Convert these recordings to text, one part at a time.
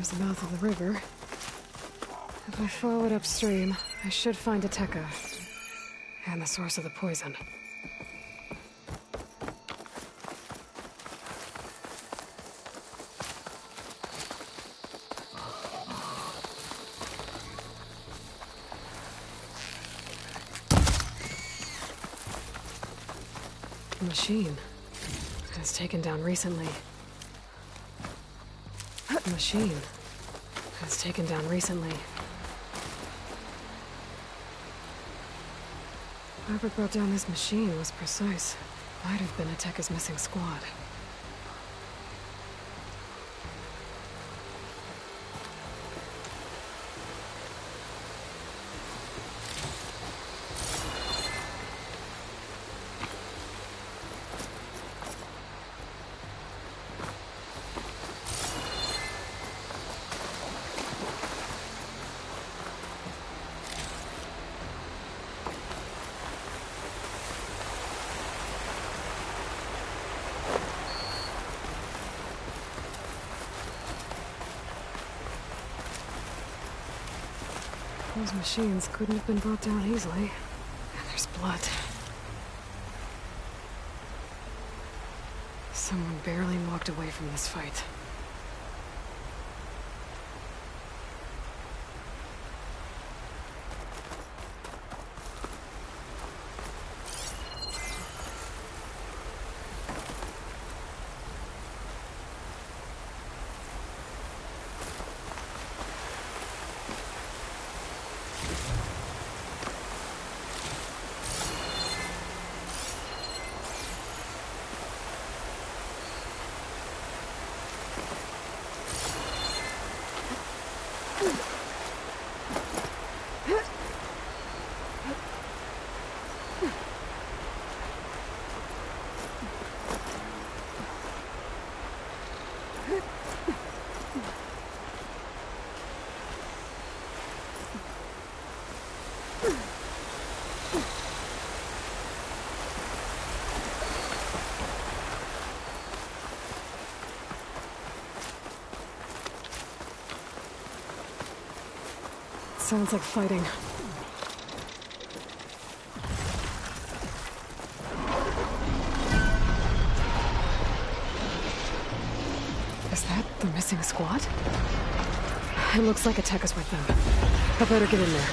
There's the mouth of the river. If I follow it upstream, I should find Ateca. And the source of the poison. The machine. It was taken down recently. The machine. It was taken down recently. Whoever brought down this machine was precise. Might have been Ateca's missing squad. Those machines couldn't have been brought down easily. And there's blood. Someone barely walked away from this fight. Sounds like fighting. Is that the missing squad? It looks like Ateca's with them. I better get in there.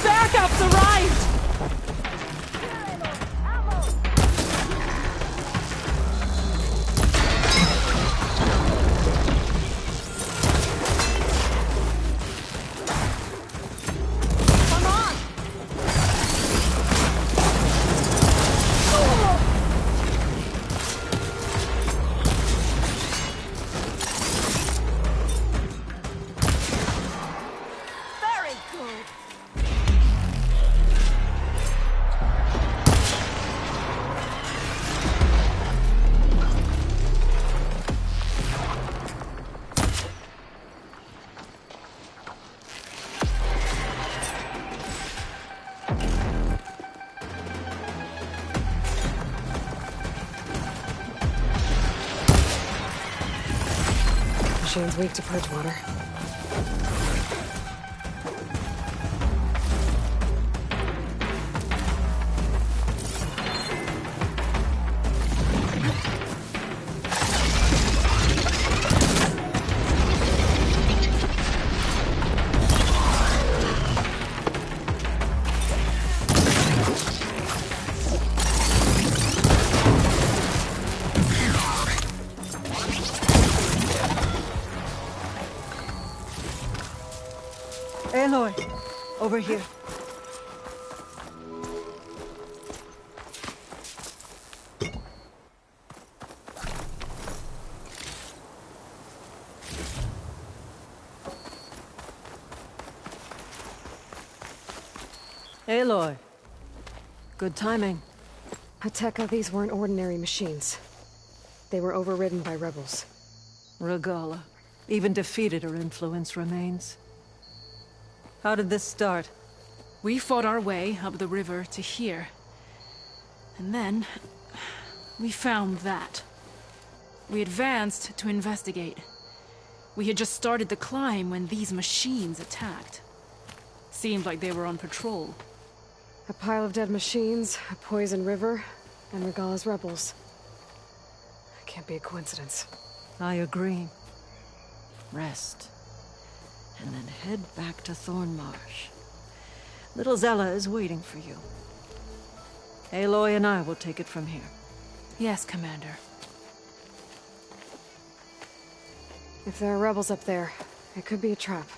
Backup's arrived! Machine's weak to purge water. Aloy, over here. Aloy. Good timing. Ateca, these weren't ordinary machines. They were overridden by rebels. Regalla. Even defeated, her influence remains. How did this start? We fought our way up the river to here. And then... We found that. We advanced to investigate. We had just started the climb when these machines attacked. Seemed like they were on patrol. A pile of dead machines, a poison river, and Regalla's rebels. It can't be a coincidence. I agree. Rest. And then head back to Thornmarsh. Little Zella is waiting for you. Aloy and I will take it from here. Yes, Commander. If there are rebels up there, it could be a trap.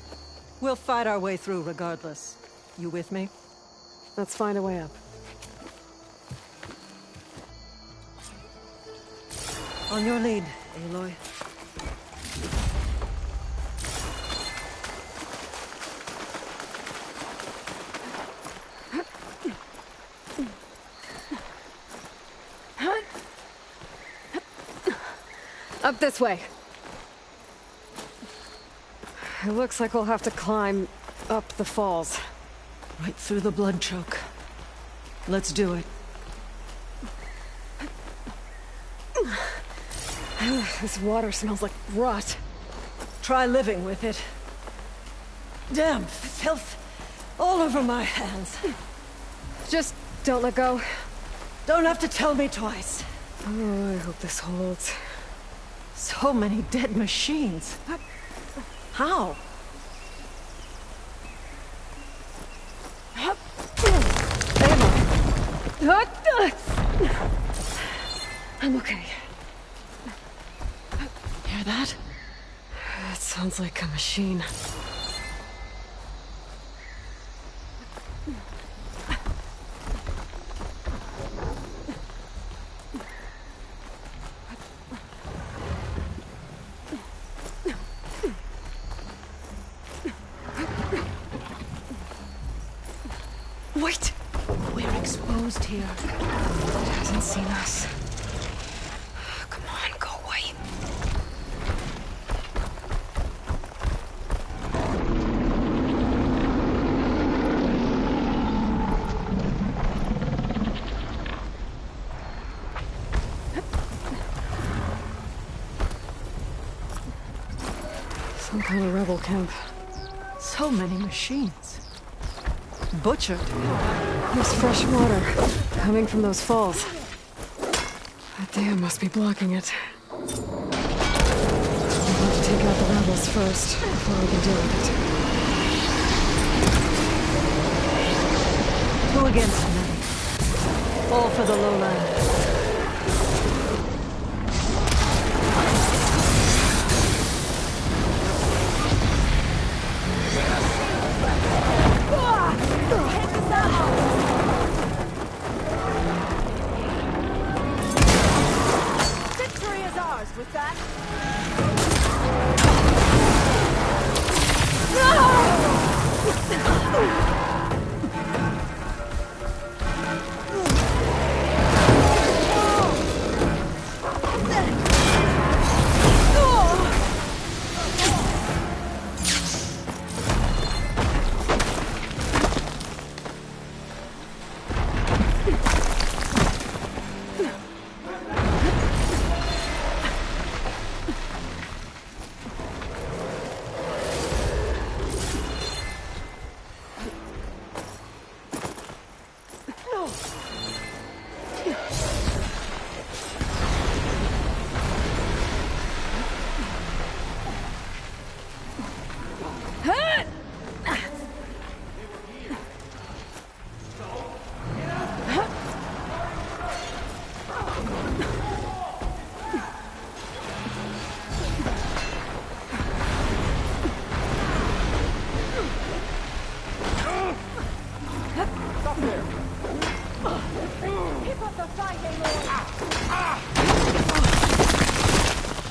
We'll fight our way through regardless. You with me? Let's find a way up. On your lead, Aloy. Up this way. It looks like we'll have to climb up the falls. Right through the blood choke. Let's do it. This water smells like rot. Try living with it. Damn filth all over my hands. Just don't let go. Don't have to tell me twice. Oh, I hope this holds. So many dead machines. How? I'm okay. Hear that? It sounds like a machine. Wait! We're exposed here. It hasn't seen us. Come on, go away. Some kind of rebel camp. So many machines. Butchered. There's fresh water coming from those falls. That dam must be blocking it. We'll have to take out the rebels first, before we can deal with it. Two against many. All for the lowlands. Victory is ours with that.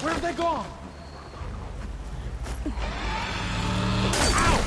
Where have they gone? Ow!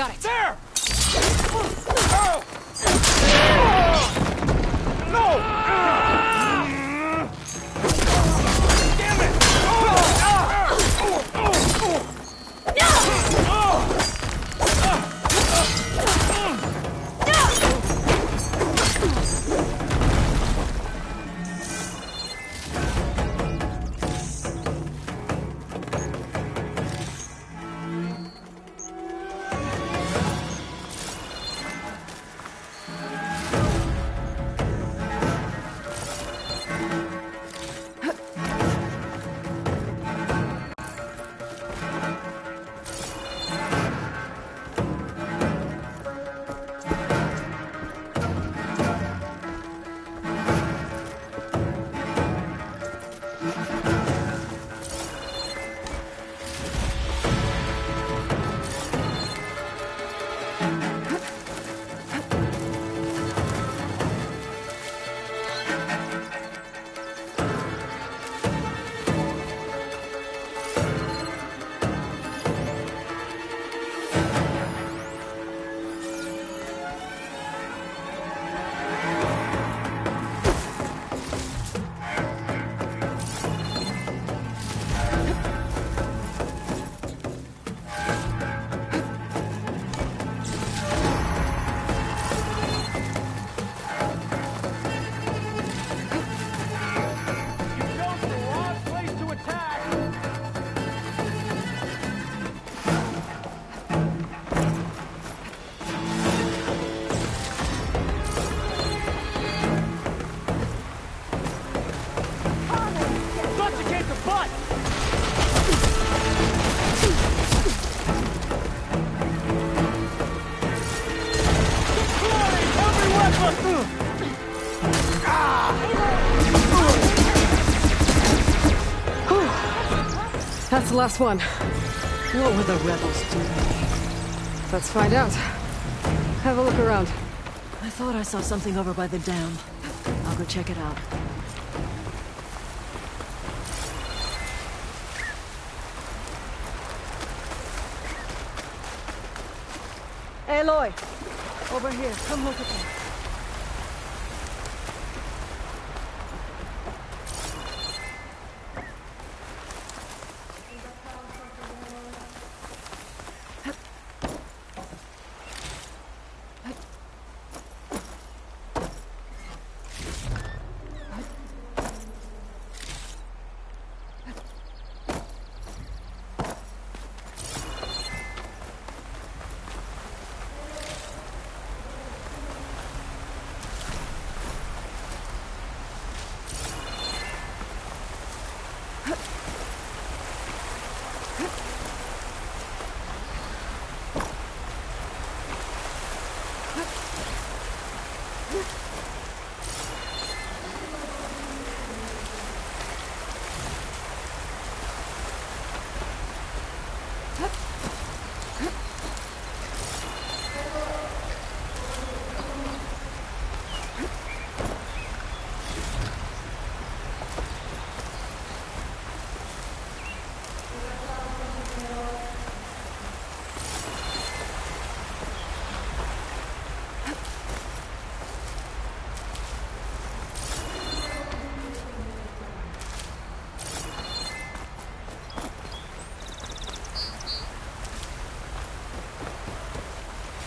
Got it. There! No! Damn That's the last one. What were the rebels doing? Let's find out. Have a look around. I thought I saw something over by the dam. I'll go check it out. Aloy! Over here, come look at me.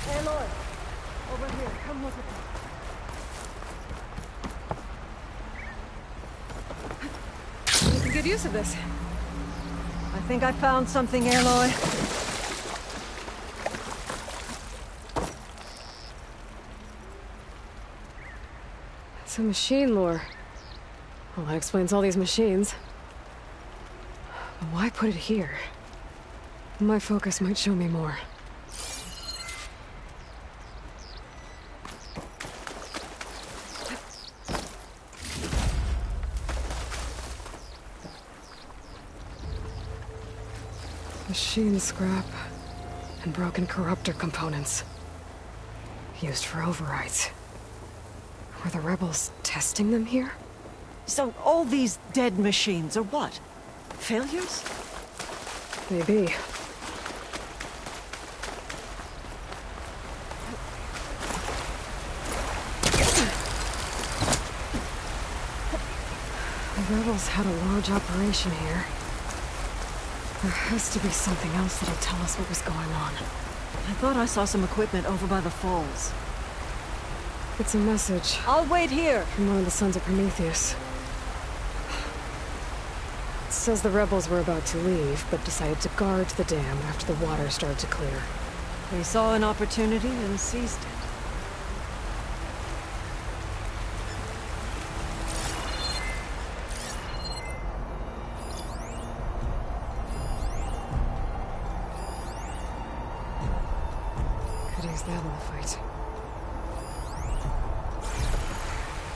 Aloy! Over here, come look at me. You can get use of this. I think I found something, Aloy. It's a machine lore. Well, that explains all these machines. But why put it here? My focus might show me more. Machine scrap and broken corruptor components. Used for overrides. Were the rebels testing them here? So all these dead machines are what? Failures? Maybe. The rebels had a large operation here. There has to be something else that'll tell us what was going on. I thought I saw some equipment over by the falls. It's a message I'll wait here. from one of the Sons of Prometheus. It says the rebels were about to leave, but decided to guard the dam after the water started to clear. They saw an opportunity and seized it. Could use that in the fight.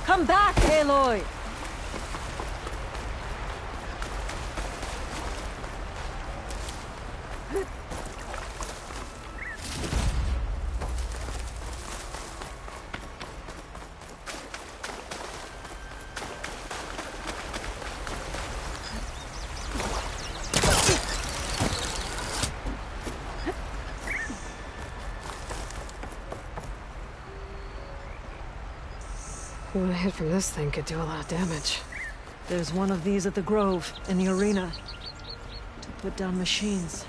Come back, Aloy! One hit from this thing could do a lot of damage. There's one of these at the Grove, in the arena. To put down machines.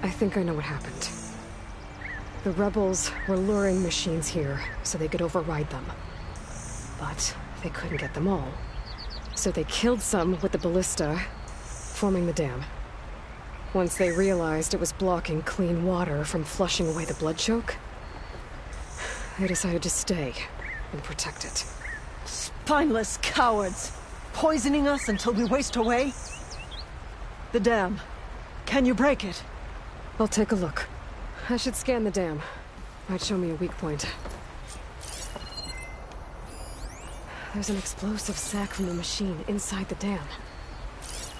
I think I know what happened. The rebels were luring machines here so they could override them. But they couldn't get them all. So they killed some with the ballista, forming the dam. Once they realized it was blocking clean water from flushing away the blood choke, they decided to stay and protect it. Spineless cowards! Poisoning us until we waste away? The dam. Can you break it? I'll take a look. I should scan the dam. Might show me a weak point. There's an explosive sac from the machine inside the dam.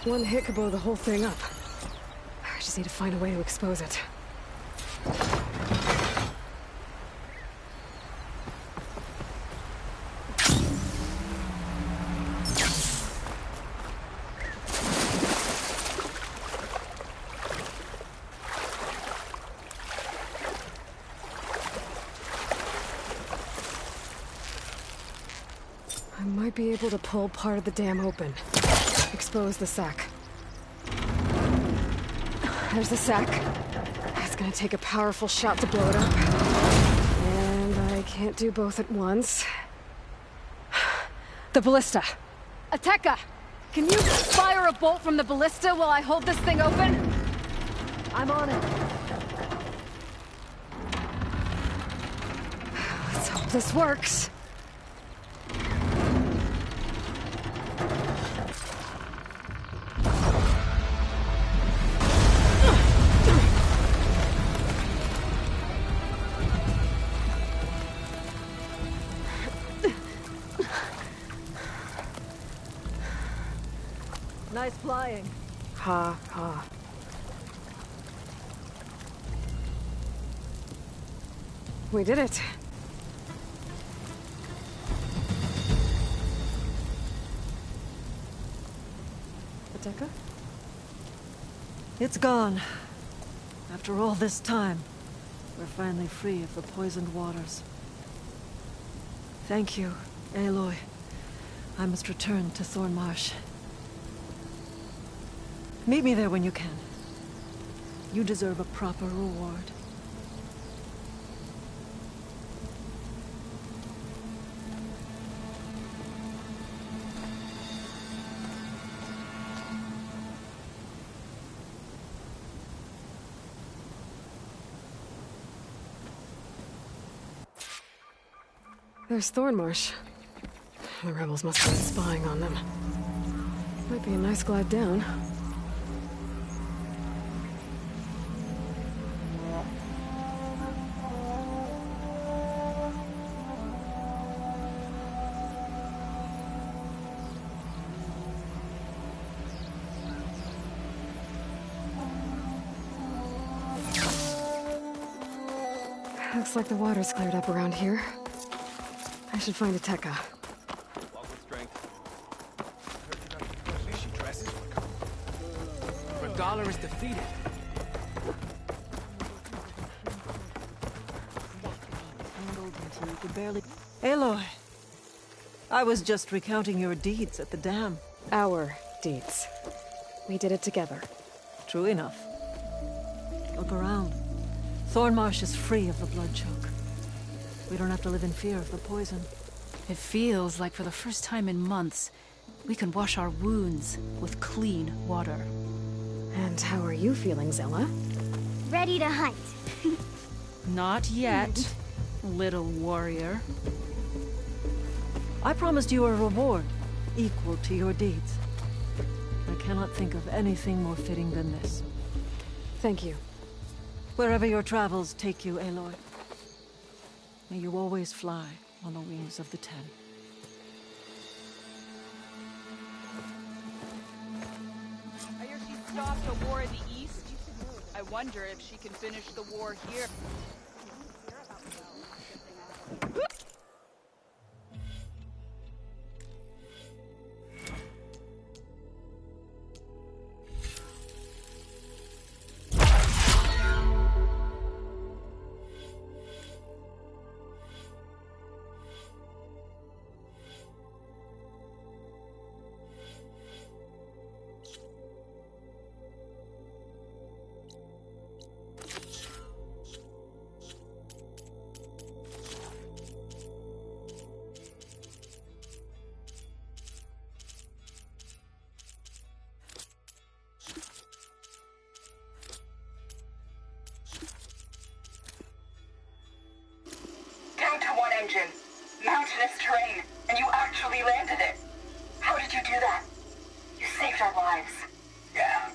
One hit could blow the whole thing up. I just need to find a way to expose it. I might be able to pull part of the dam open. Expose the sac. There's the sac. It's gonna take a powerful shot to blow it up. And I can't do both at once. The ballista! Ateka! Can you fire a bolt from the ballista while I hold this thing open? I'm on it. Let's hope this works. Nice flying. Ha, ha. We did it. Ateka? It's gone. After all this time, we're finally free of the poisoned waters. Thank you, Aloy. I must return to Thornmarsh. Meet me there when you can. You deserve a proper reward. There's Thornmarsh. The rebels must have been spying on them. Might be a nice glide down. Looks like the water's cleared up around here. I should find Ateka. Walk with strength. I heard you're not the she dresses like Regalla is defeated. Until you could barely... Aloy, I was just recounting your deeds at the dam. Our deeds. We did it together. True enough. Look around. Thornmarsh is free of the blood choke. We don't have to live in fear of the poison. It feels like for the first time in months, we can wash our wounds with clean water. And how are you feeling, Zella? Ready to hunt. Not yet, little warrior. I promised you a reward equal to your deeds. I cannot think of anything more fitting than this. Thank you. Wherever your travels take you, Aloy, may you always fly on the wings of the Ten. I hear she stopped a war in the East. I wonder if she can finish the war here. Down to one engine. Mountainous terrain, and you actually landed it. How did you do that? You saved our lives. Yeah.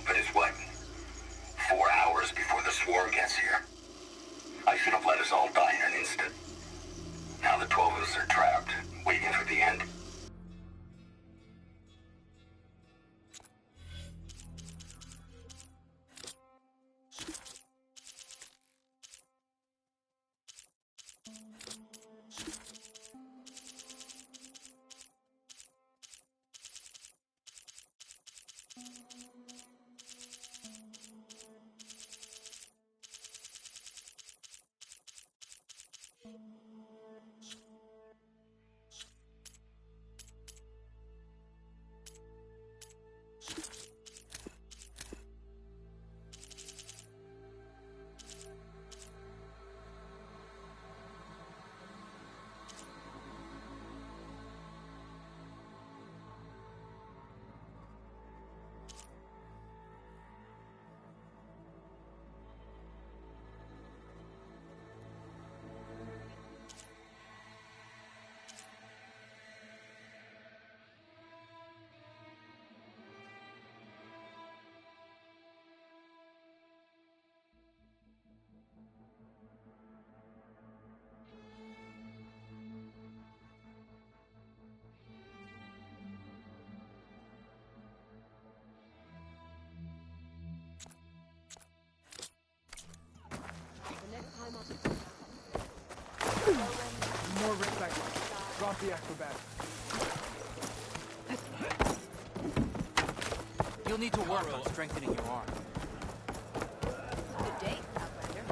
But it's what? 4 hours before the swarm gets here. I should have let us all die in an instant. Now the 12 of us are trapped, waiting for the end. More respect. Drop the acrobat. You'll need to work on strengthening your arm. Good day, Pathfinder.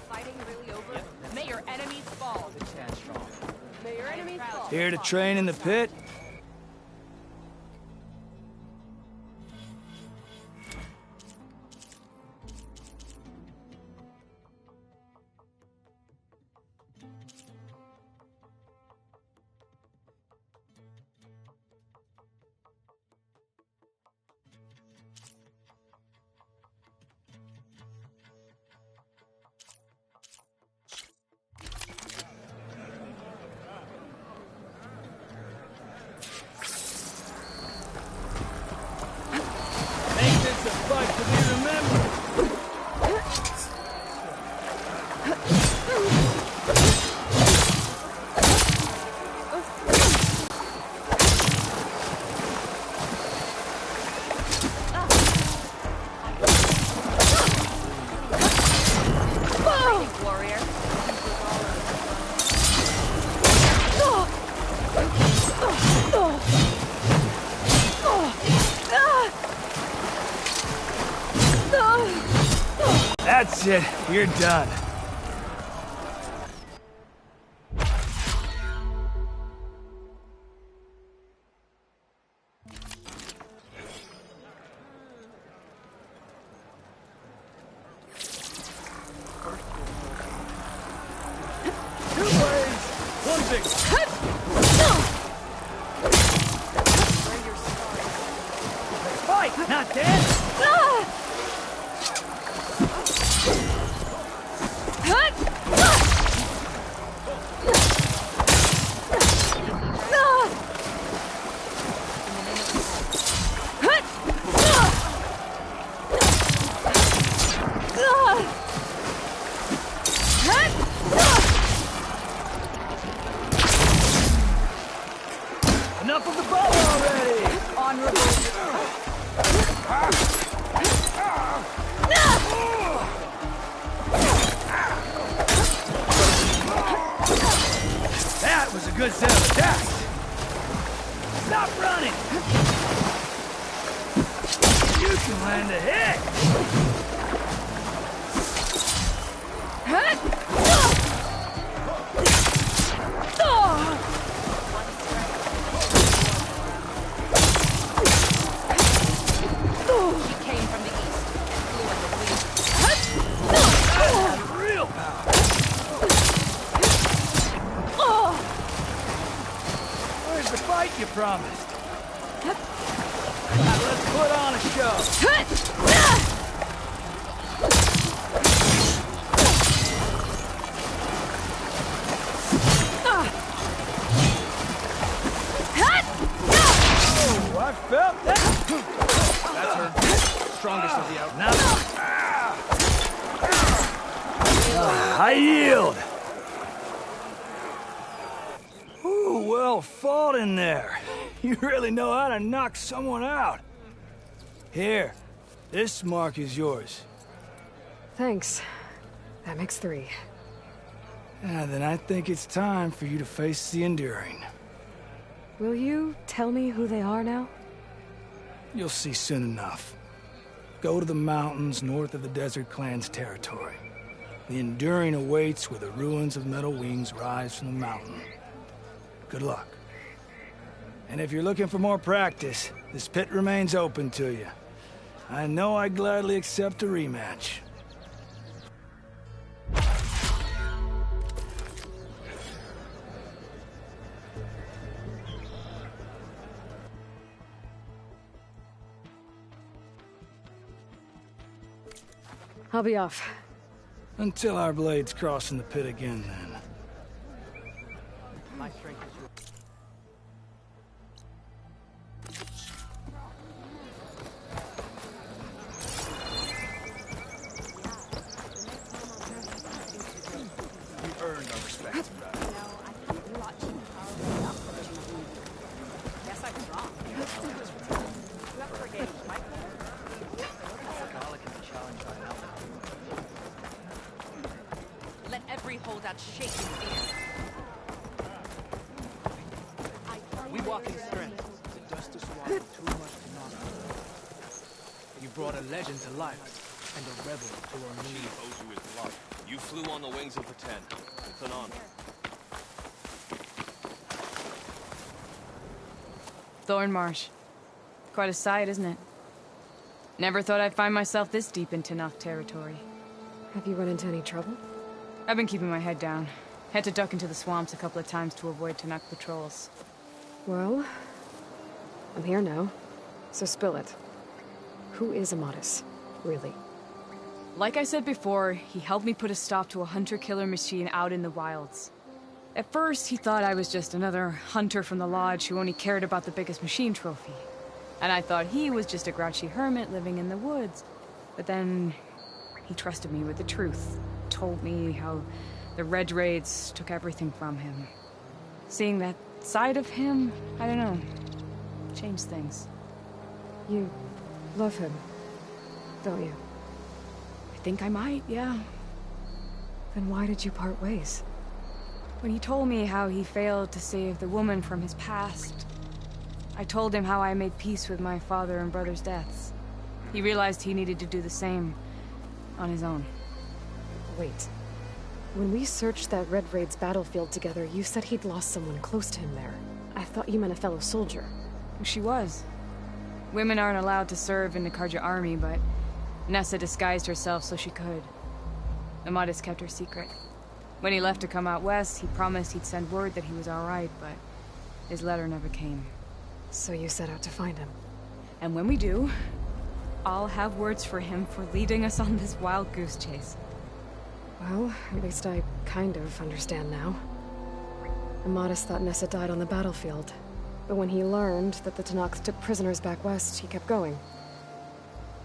Fighting really over? May your enemies fall. May your enemies fall. Here to train in the pit? That's it. You're done. Two ways, one big. Fight, not dead. Enough of the ball already! Honorable. That was a good set of attacks! Stop running! You can land a hit! The fight you promised. Now let's put on a show. Oh, I felt that. That's her. Strongest of the out. Now. I yield. Ooh, well fought in there. You really know how to knock someone out. Here, this mark is yours. Thanks. That makes 3. Then I think it's time for you to face the Enduring. Will you tell me who they are now? You'll see soon enough. Go to the mountains north of the Desert Clan's territory. The Enduring awaits where the ruins of Metal Wings rise from the mountain. Good luck. And if you're looking for more practice, this pit remains open to you. I know I'd gladly accept a rematch. I'll be off. Until our blades cross in the pit again, then. My strength is yours. You earned our respect, brother. Guess I was wrong. Whoever forgave Michael. Let every holdout shake in fear. We walk in strength. The dust is swallowed too much to knock out. You brought a legend to life, and a rebel to our knees. Chief owes you his blood. You flew on the wings of the 10. It's an honor. Thornmarsh. Quite a sight, isn't it? Never thought I'd find myself this deep into Tenakth territory. Have you run into any trouble? I've been keeping my head down. Had to duck into the swamps a couple of times to avoid Tenakth patrols. Well, I'm here now, so spill it. Who is Amatus, really? Like I said before, he helped me put a stop to a hunter-killer machine out in the wilds. At first, he thought I was just another hunter from the Lodge who only cared about the biggest machine trophy. And I thought he was just a grouchy hermit living in the woods. But then, he trusted me with the truth. told me how the Red Raids took everything from him. Seeing that side of him, I don't know, changed things. You love him, don't you? I think I might, yeah. Then why did you part ways? When he told me how he failed to save the woman from his past, I told him how I made peace with my father and brother's deaths. He realized he needed to do the same on his own. Wait. When we searched that Red Raid's battlefield together, you said he'd lost someone close to him there. I thought you meant a fellow soldier. She was. Women aren't allowed to serve in the Carja army, but Nessa disguised herself so she could. Amadis kept her secret. When he left to come out west, he promised he'd send word that he was alright, but his letter never came. So you set out to find him. And when we do, I'll have words for him for leading us on this wild goose chase. Well, at least I kind of understand now. Amadis thought Nessa died on the battlefield, but when he learned that the Tenaks took prisoners back west, he kept going.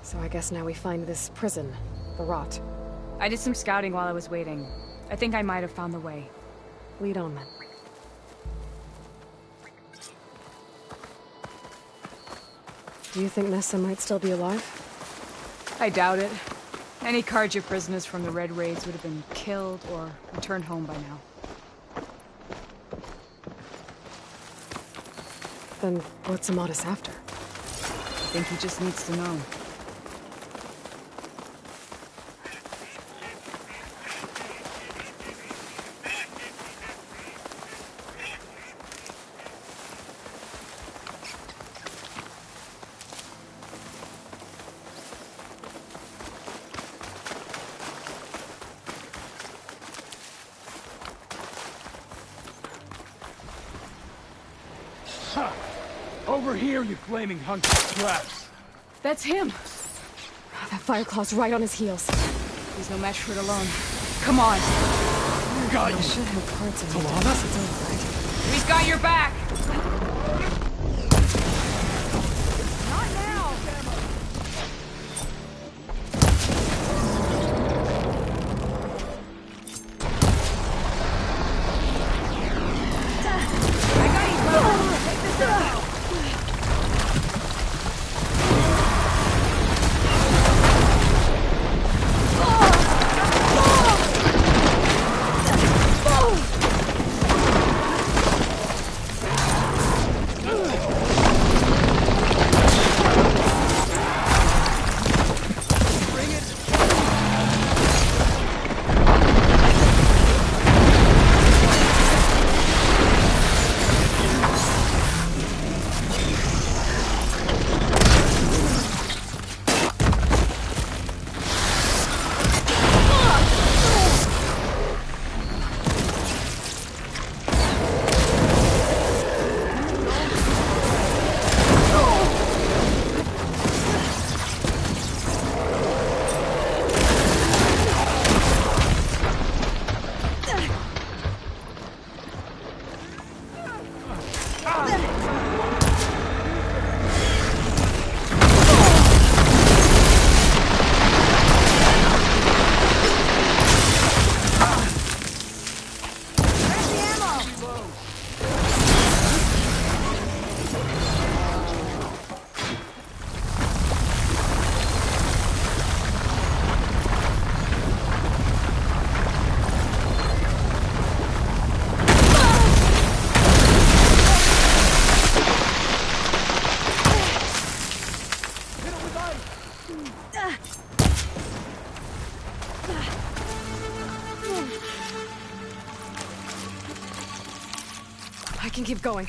So I guess now we find this prison, the Rot. I did some scouting while I was waiting. I think I might have found the way. Lead on, then. Do you think Nessa might still be alive? I doubt it. Any Carja prisoners from the Red Raids would have been killed or returned home by now. Then what's Amadis after? I think he just needs to know. Over here, you flaming hunk of scraps! That's him! That Fireclaw's right on his heels. He's no match for it alone. Come on! Got you! I should have parts of it. It's over, right? We've got your back! Not now! I got you, bro! Take this out! I can keep going.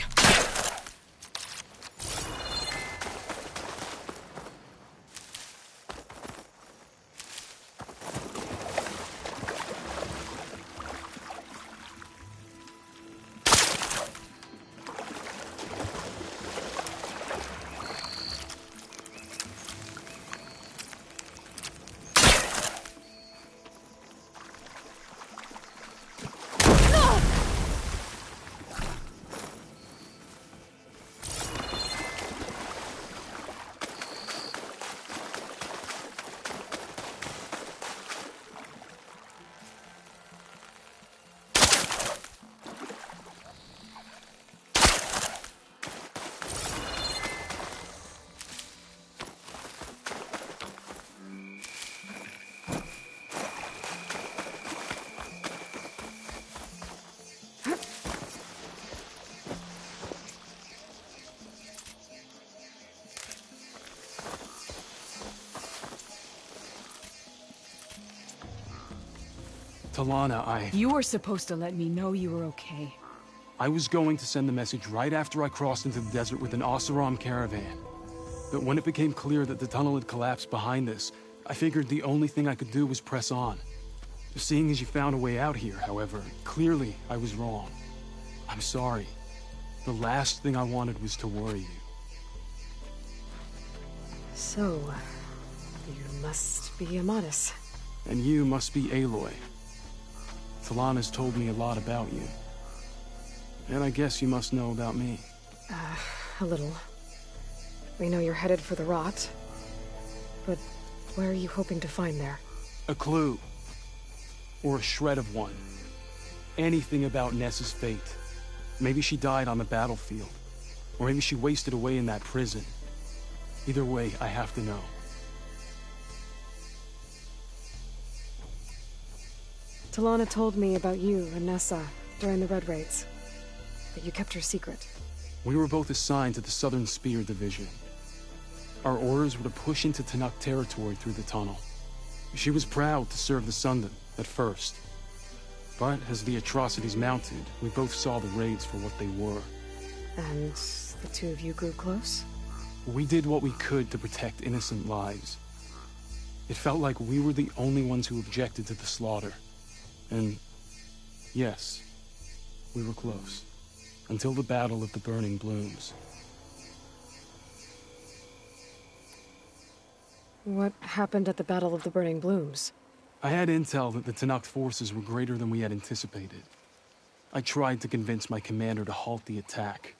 Talana, You were supposed to let me know you were okay. I was going to send the message right after I crossed into the desert with an Oseram caravan. But when it became clear that the tunnel had collapsed behind us, I figured the only thing I could do was press on. Seeing as you found a way out here, however, clearly I was wrong. I'm sorry. The last thing I wanted was to worry you. So, you must be Amadis. And you must be Aloy. Talana's told me a lot about you. And I guess you must know about me. A little. We know you're headed for the Rot. But where are you hoping to find there? A clue. Or a shred of one. Anything about Nessa's fate. Maybe she died on the battlefield. Or maybe she wasted away in that prison. Either way, I have to know. Talana told me about you and Nessa during the Red Raids. But you kept her secret. We were both assigned to the Southern Spear Division. Our orders were to push into Tenakth territory through the tunnel. She was proud to serve the Sundan at first. But as the atrocities mounted, we both saw the raids for what they were. And the two of you grew close? We did what we could to protect innocent lives. It felt like we were the only ones who objected to the slaughter. And yes, we were close. Until the Battle of the Burning Blooms. What happened at the Battle of the Burning Blooms? I had intel that the Tenakth forces were greater than we had anticipated. I tried to convince my commander to halt the attack.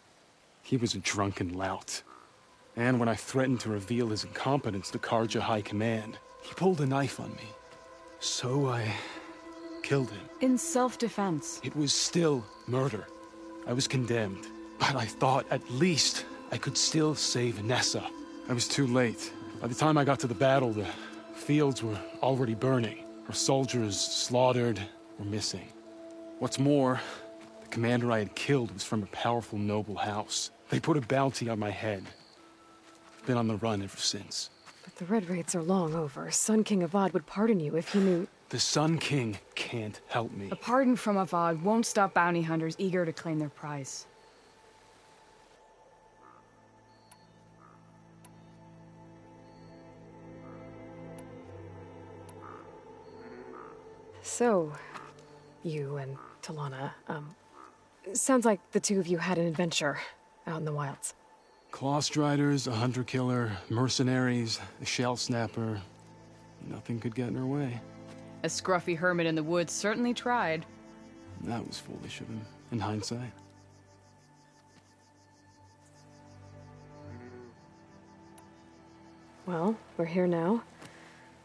He was a drunken lout. And when I threatened to reveal his incompetence to Carja High Command, he pulled a knife on me. So I killed him. In self-defense. It was still murder. I was condemned. But I thought at least I could still save Nessa. I was too late. By the time I got to the battle, the fields were already burning. Our soldiers slaughtered or missing. What's more, the commander I had killed was from a powerful noble house. They put a bounty on my head. Been on the run ever since. But the Red Raids are long over. Sun King Avad would pardon you if he knew... The Sun King can't help me. A pardon from Avad won't stop bounty hunters eager to claim their prize. So, you and Talana, sounds like the two of you had an adventure out in the wilds. Clawstriders, a hunter-killer, mercenaries, a shell snapper. Nothing could get in her way. A scruffy hermit in the woods certainly tried. That was foolish of him, in hindsight. Well, we're here now,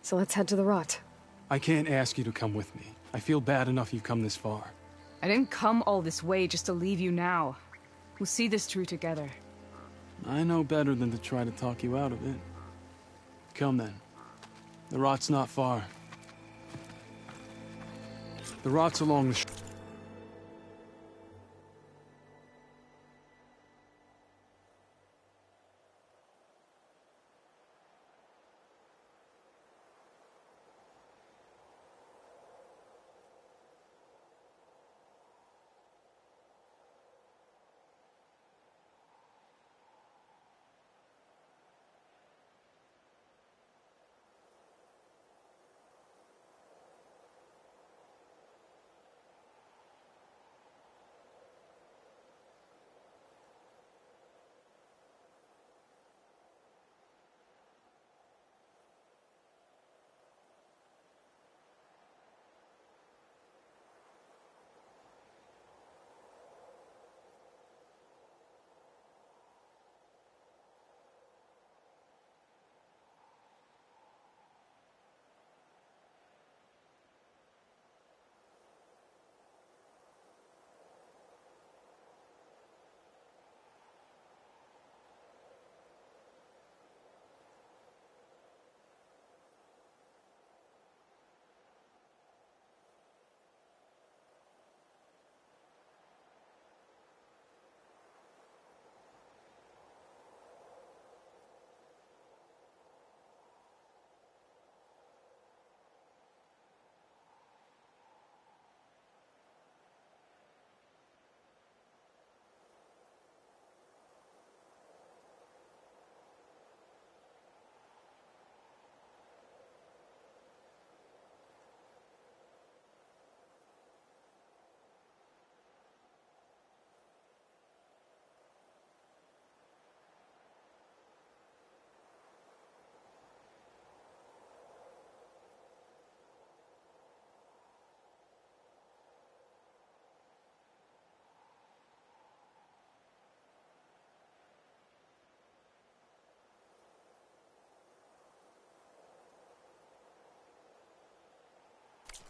so let's head to the Rot. I can't ask you to come with me. I feel bad enough you've come this far. I didn't come all this way just to leave you now. We'll see this through together. I know better than to try to talk you out of it. Come then. The Rot's not far. The Rot's along the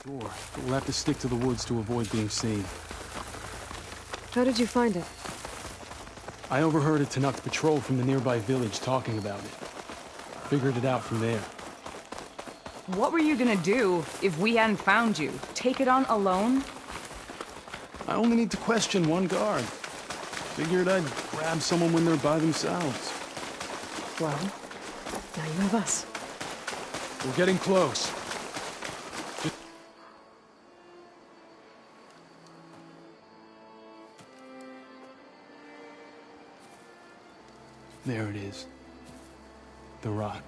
Door, but we'll have to stick to the woods to avoid being seen. How did you find it? I overheard a Tenakth patrol from the nearby village talking about it. Figured it out from there. What were you gonna do if we hadn't found you? Take it on alone? I only need to question one guard. Figured I'd grab someone when they're by themselves. Well, now you have us. We're getting close. There it is. The rock.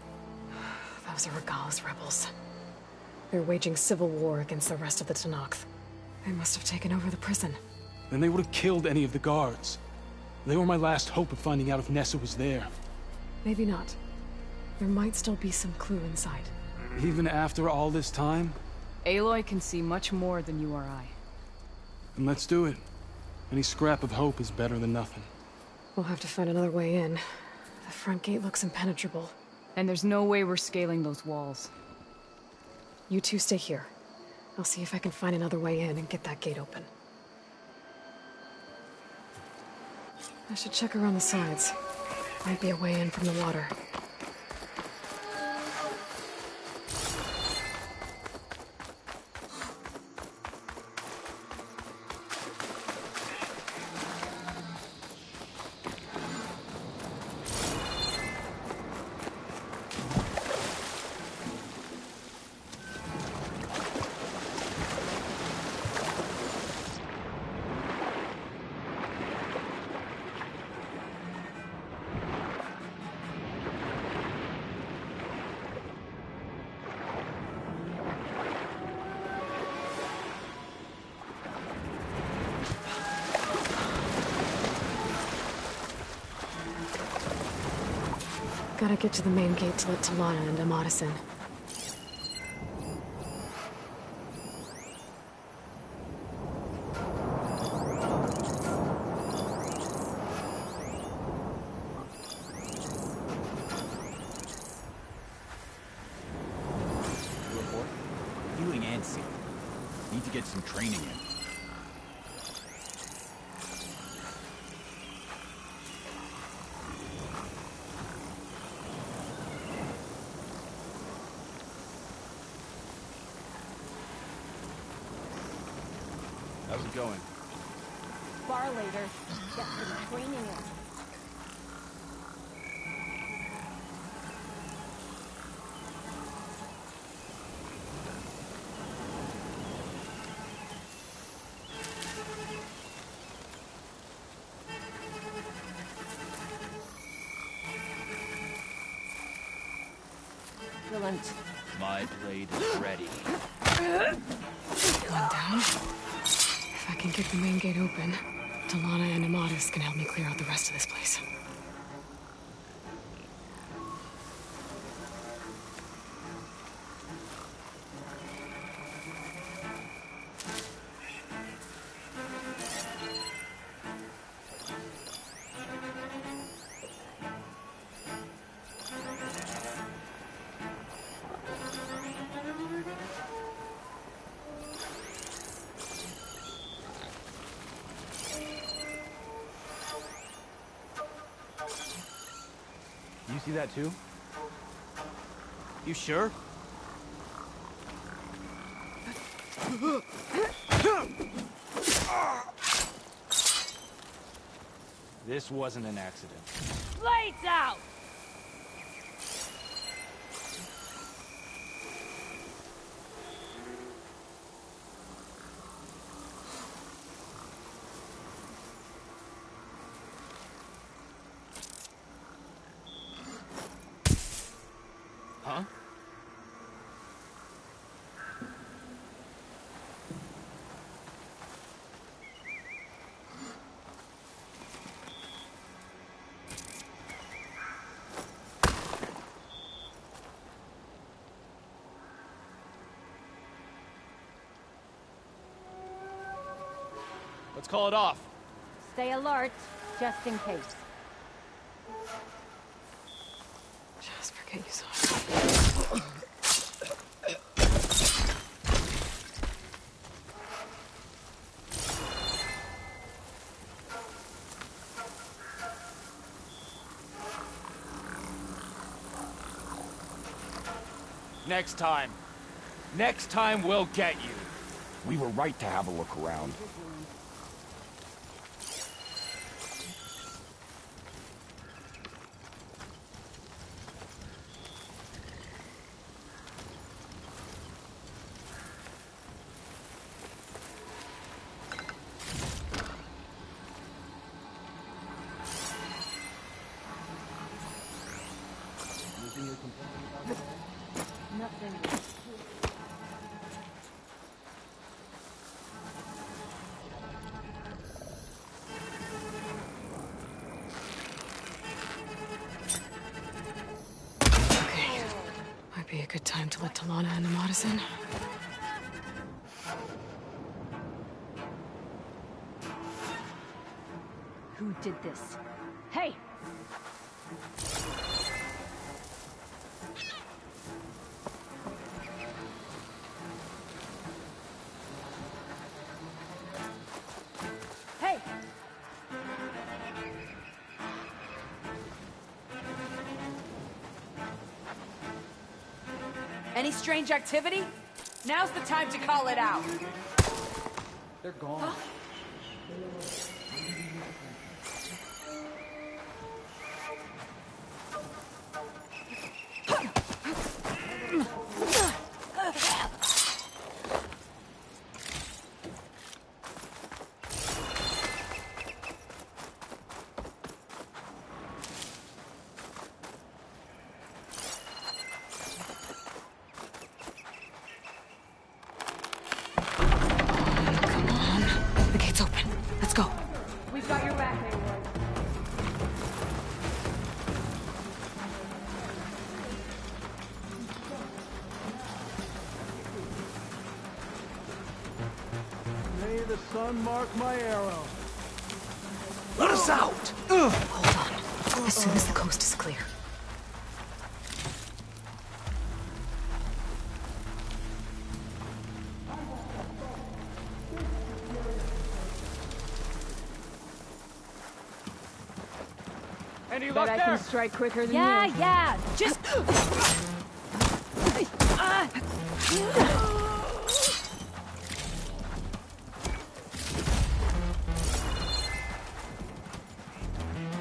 Those are Regal's rebels. They're waging civil war against the rest of the Tenakth. They must have taken over the prison. Then they would have killed any of the guards. They were my last hope of finding out if Nessa was there. Maybe not. There might still be some clue inside. Even after all this time? Aloy can see much more than you or I. Then let's do it. Any scrap of hope is better than nothing. We'll have to find another way in. The front gate looks impenetrable. And there's no way we're scaling those walls. You two stay here. I'll see if I can find another way in and get that gate open. I should check around the sides. Might be a way in from the water. Gotta get to the main gate to let Talana and Amadis in. Report? Healing antsy. Need to get some training in. How's it going? Far later. Get some training in. Excellent. My blade is ready. One down. If I can get the main gate open, Talana and Amadis can help me clear out the rest of this place. You see that too? You sure? This wasn't an accident. Lights out! Huh? Let's call it off. Stay alert, just in case. Just forget you saw Next time. Next time we'll get you. We were right to have a look around. Might be a good time to let Talana and Amadas in. Who did this? Hey! Hey! Any strange activity? Now's the time to call it out. They're gone. The gate's open. Let's go. We've got your back, Aloy. May the sun mark my arrow. Let us out! Hold on. As soon as the coast is clear. Any Bet luck I there? can strike quicker than Yeah, you. yeah. Just.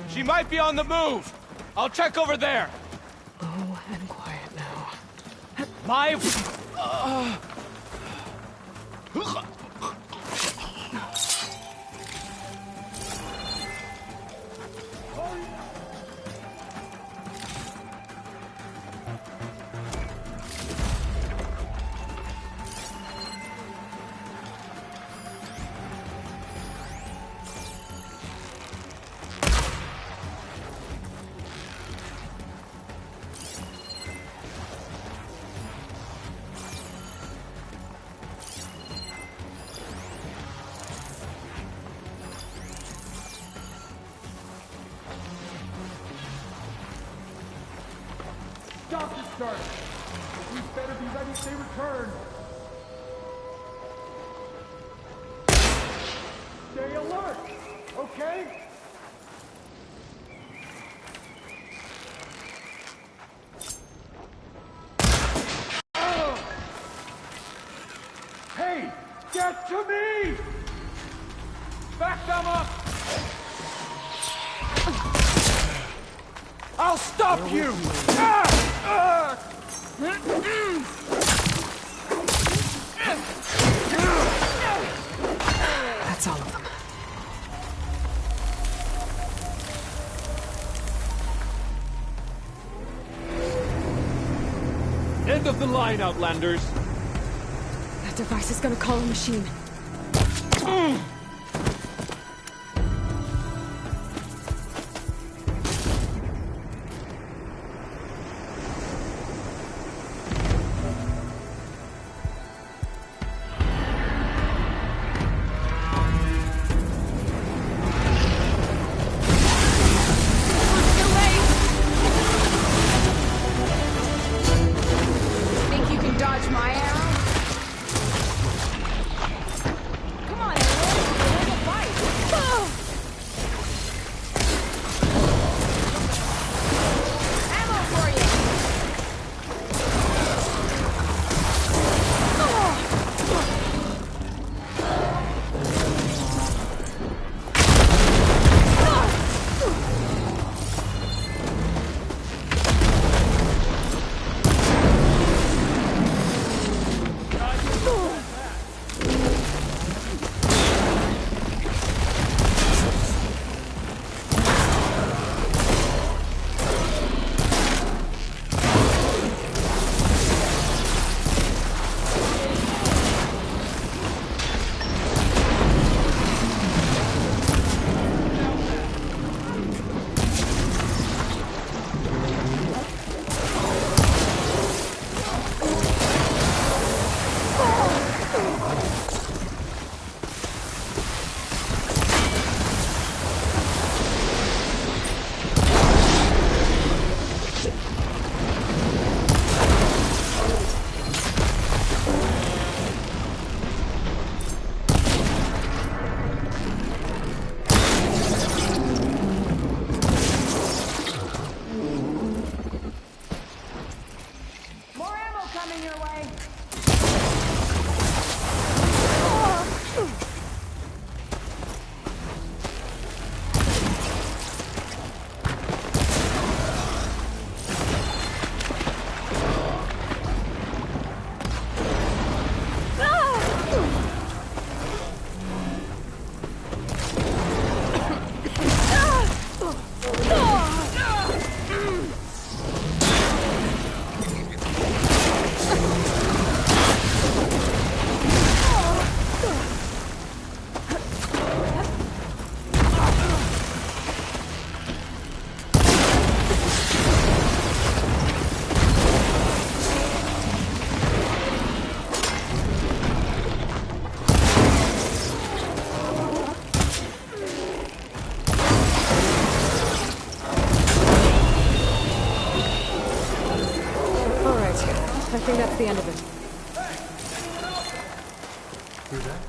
She might be on the move. I'll check over there. Low and quiet now. My... Stop this start. We better be ready if they return. Stay alert, okay? Hey, get to me! Back them up! I'll stop you! That's all of them. End of the line, Outlanders. That device is gonna call a machine. Think you can dodge my arrow? Come on, Aloy. think that's the end of it. Hear that?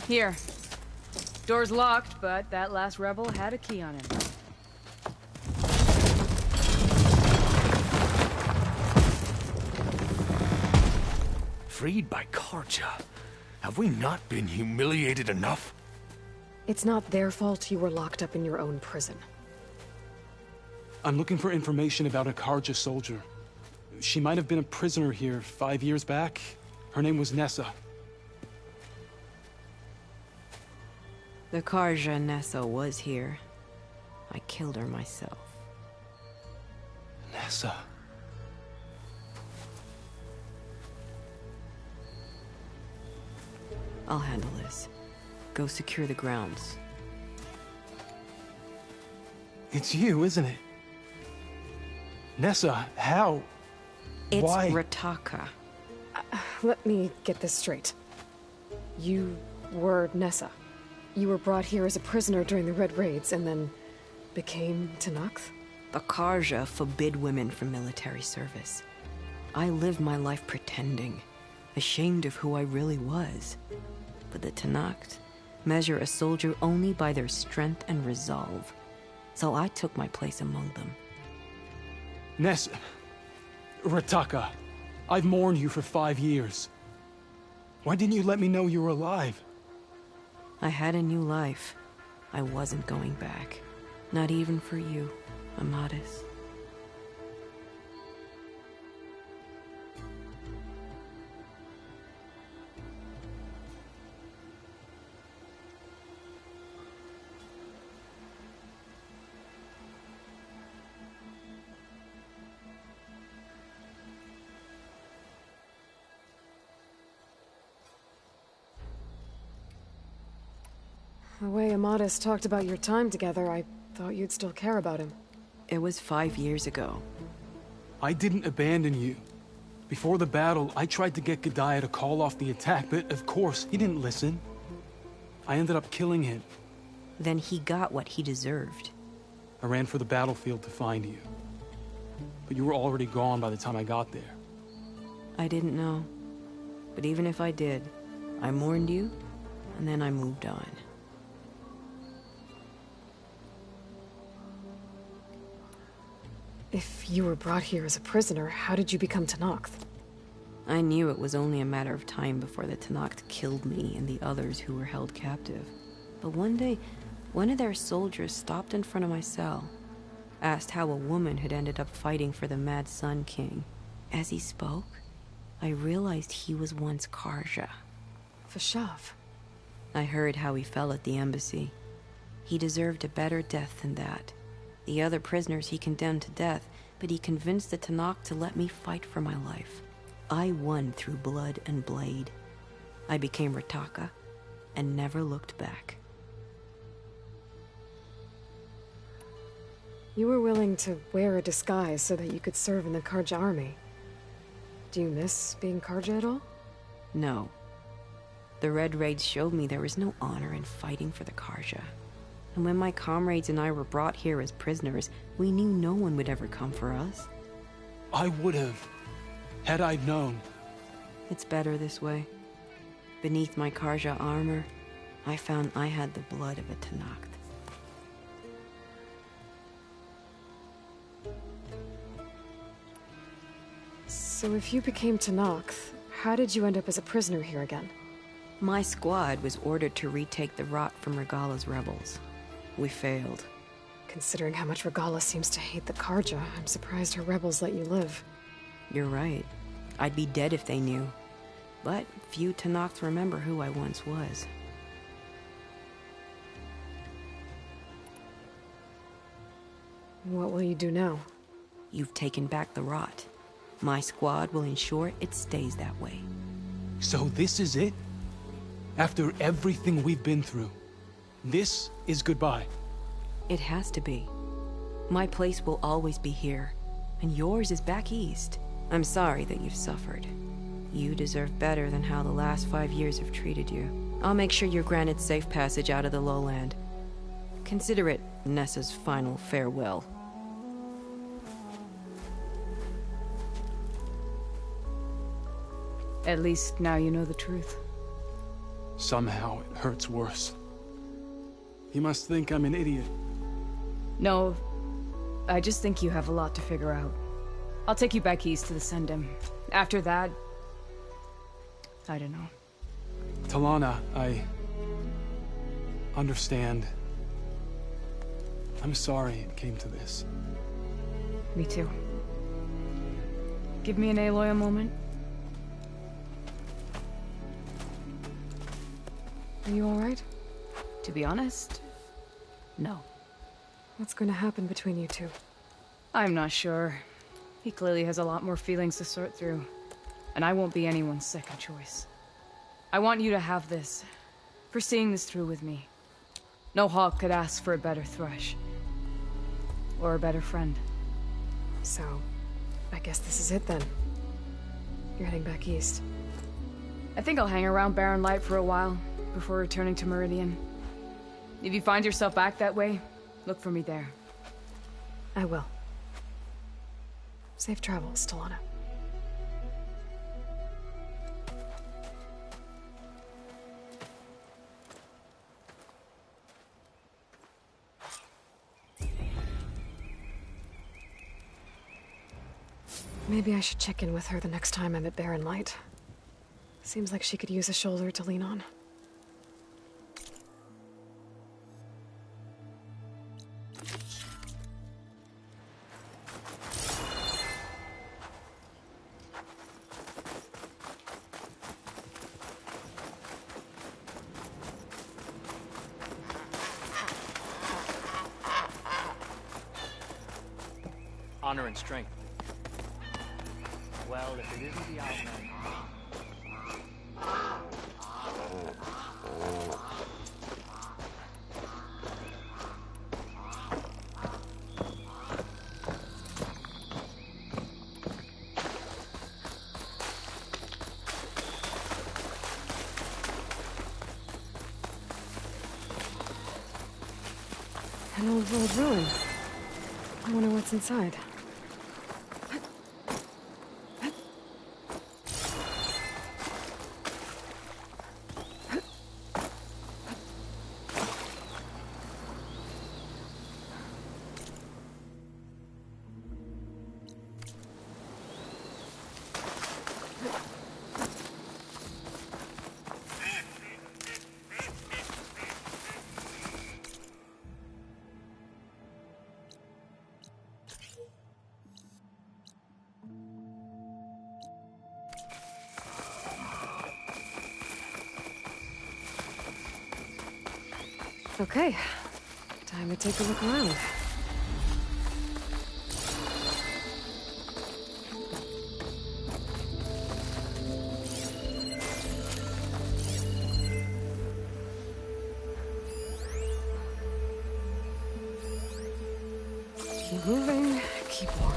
Here. Door's locked, but that last rebel had a key on him. Freed by Carja. Have we not been humiliated enough? It's not their fault you were locked up in your own prison. I'm looking for information about a Carja soldier. She might have been a prisoner here 5 years back. Her name was Nessa. The Carja Nessa was here. I killed her myself. Nessa. I'll handle this. Go secure the grounds. It's you, isn't it? Nessa, how? It's Why? Rataka. Let me get this straight. You were Nessa. You were brought here as a prisoner during the Red Raids and then became Tenakth? The Carja forbid women from military service. I lived my life pretending, ashamed of who I really was. But the Tenakth measure a soldier only by their strength and resolve. So I took my place among them. Nessa. Rataka. I've mourned you for 5 years. Why didn't you let me know you were alive? I had a new life. I wasn't going back. Not even for you, Amadis. The way Amadis talked about your time together, I thought you'd still care about him. It was 5 years ago. I didn't abandon you. Before the battle, I tried to get Gudaya to call off the attack, but of course, he didn't listen. I ended up killing him. Then he got what he deserved. I ran for the battlefield to find you. But you were already gone by the time I got there. I didn't know. But even if I did, I mourned you, and then I moved on. If you were brought here as a prisoner, how did you become Tenakth? I knew it was only a matter of time before the Tenakth killed me and the others who were held captive. But one day, one of their soldiers stopped in front of my cell, asked how a woman had ended up fighting for the Mad Sun King. As he spoke, I realized he was once Carja. Vashav. I heard how he fell at the embassy. He deserved a better death than that. The other prisoners he condemned to death, but he convinced the Tenakth to let me fight for my life. I won through blood and blade. I became Rataka, and never looked back. You were willing to wear a disguise so that you could serve in the Carja army. Do you miss being Carja at all? No. The Red Raids showed me there was no honor in fighting for the Carja. And when my comrades and I were brought here as prisoners, we knew no one would ever come for us. I would have, had I known. It's better this way. Beneath my Carja armor, I found I had the blood of a Tenakth. So if you became Tenakth, how did you end up as a prisoner here again? My squad was ordered to retake the Rot from Regala's rebels. We failed. Considering how much Regala seems to hate the Carja, I'm surprised her rebels let you live. You're right. I'd be dead if they knew. But few Tenakth remember who I once was. What will you do now? You've taken back the Rot. My squad will ensure it stays that way. So this is it? After everything we've been through, This is goodbye. It has to be. My place will always be here, and yours is back east. I'm sorry that you've suffered. You deserve better than how the last 5 years have treated you. I'll make sure you're granted safe passage out of the lowland. Consider it Nessa's final farewell. At least now you know the truth. Somehow it hurts worse. He must think I'm an idiot. No, I just think you have a lot to figure out. I'll take you back east to the Sendem. After that, I don't know. Talana, I understand. I'm sorry it came to this. Me too. Give me an Aloy a moment. Are you alright? To be honest, no. What's going to happen between you two? I'm not sure. He clearly has a lot more feelings to sort through. And I won't be anyone's second choice. I want you to have this. For seeing this through with me. No hawk could ask for a better thrush. Or a better friend. So, I guess this is it then. You're heading back east. I think I'll hang around Barren Light for a while, before returning to Meridian. If you find yourself back that way, look for me there. I will. Safe travels, Talana. Maybe I should check in with her the next time I'm at Barren Light. Seems like she could use a shoulder to lean on. Honor and strength. Well, if it isn't the outman. An old ruin. I wonder what's inside. Okay, time to take a look around. Keep moving, keep warm.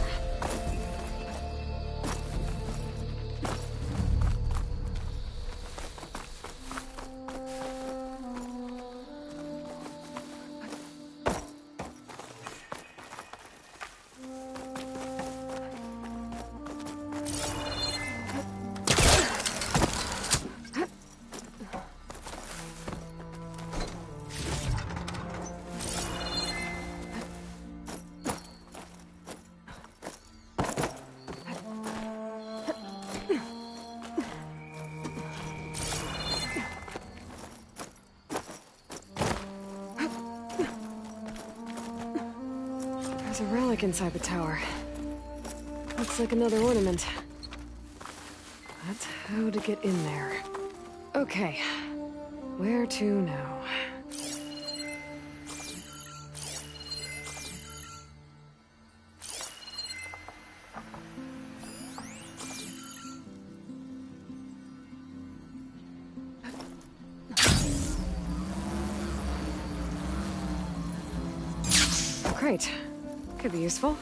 There's a relic inside the tower. Looks like another ornament. But how to get in there? Okay, where to now? crate. Could be useful.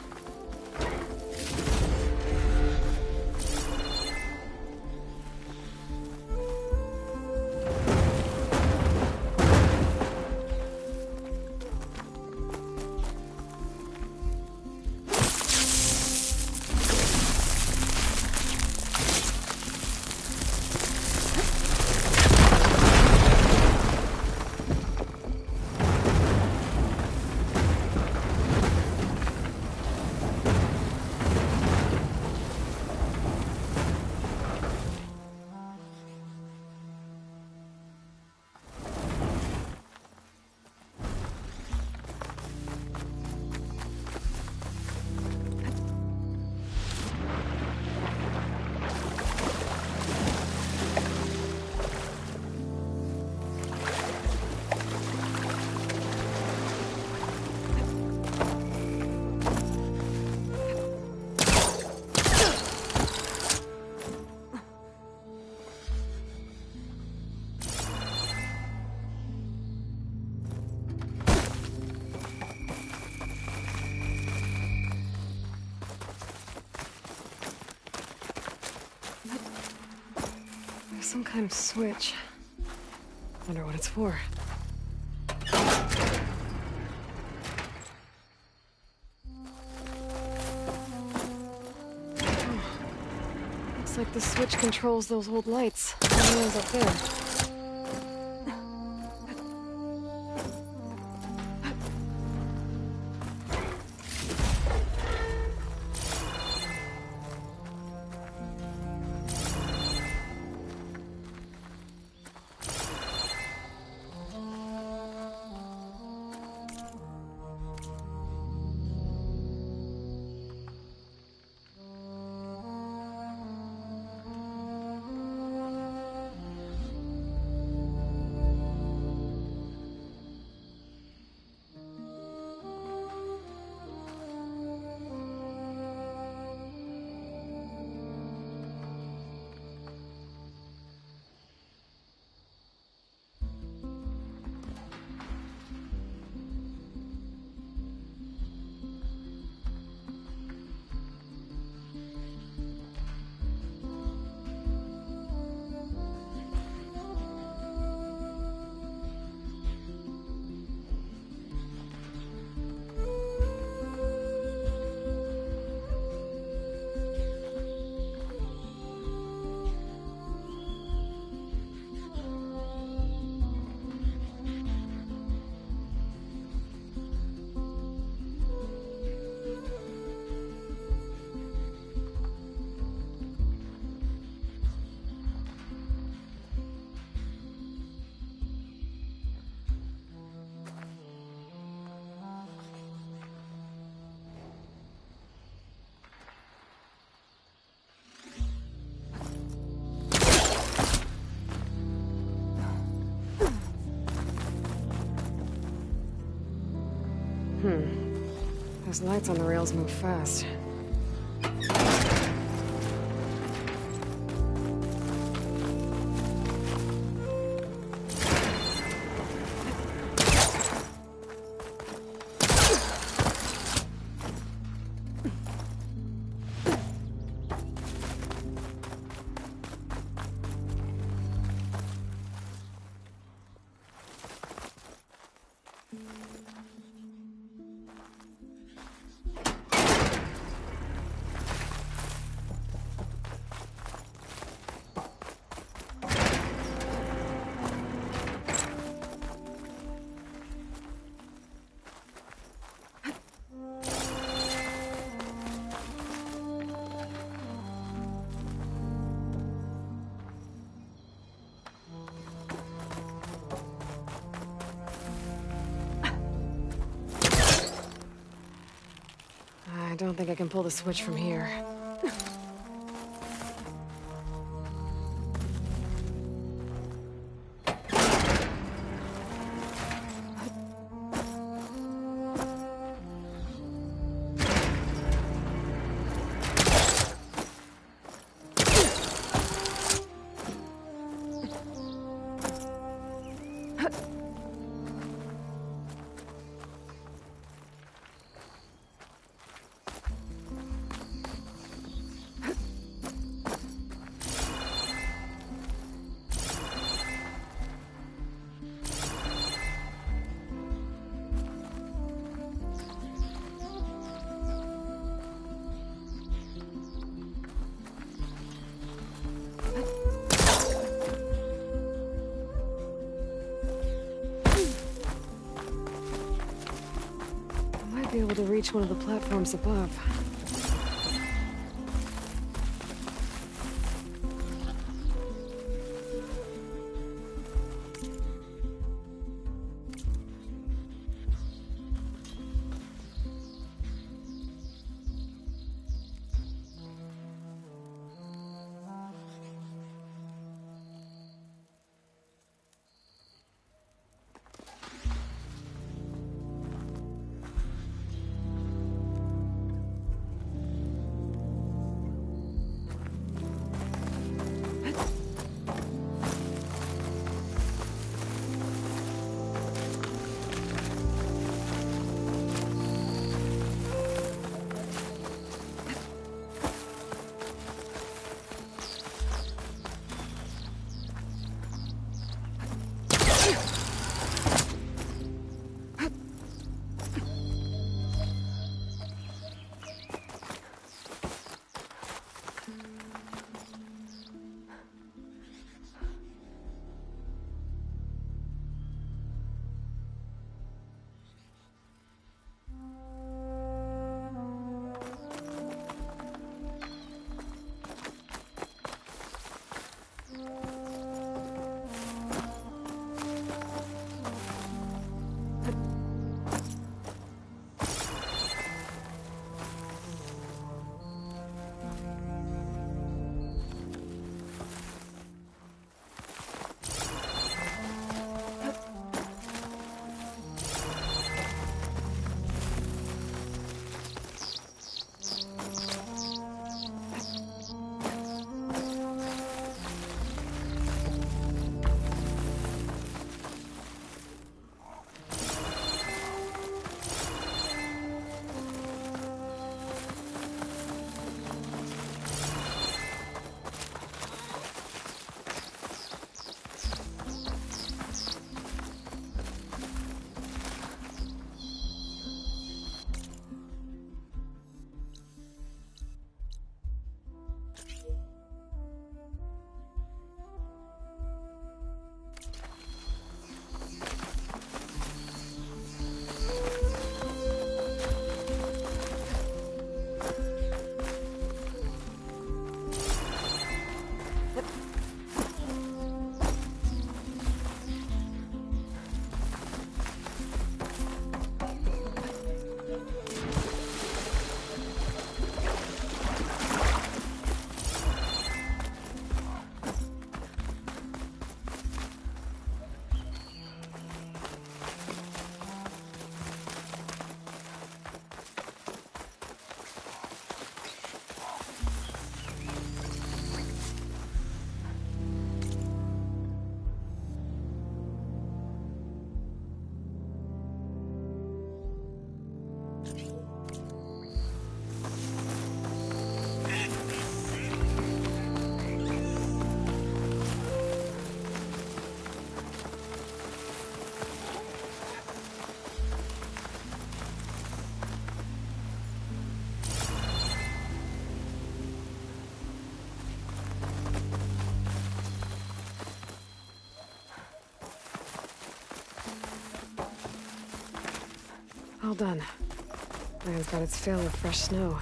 Some kind of switch. Wonder what it's for. Looks like the switch controls those old lights. The ones up there. Those lights on the rails move fast. I don't think I can pull the switch from here. able to reach one of the platforms above. All done. Land's got its fill of fresh snow.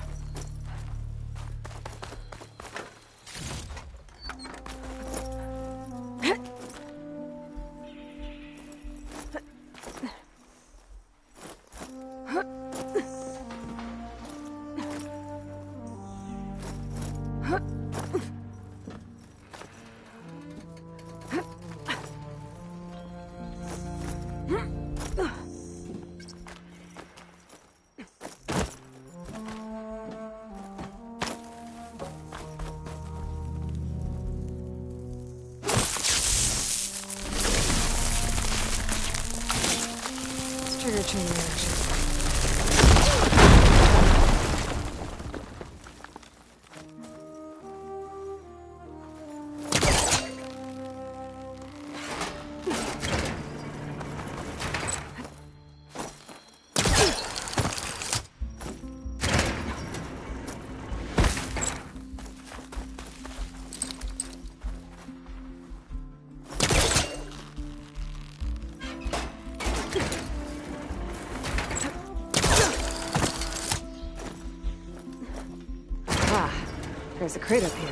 Trigger chain reaction. There's a crate up here.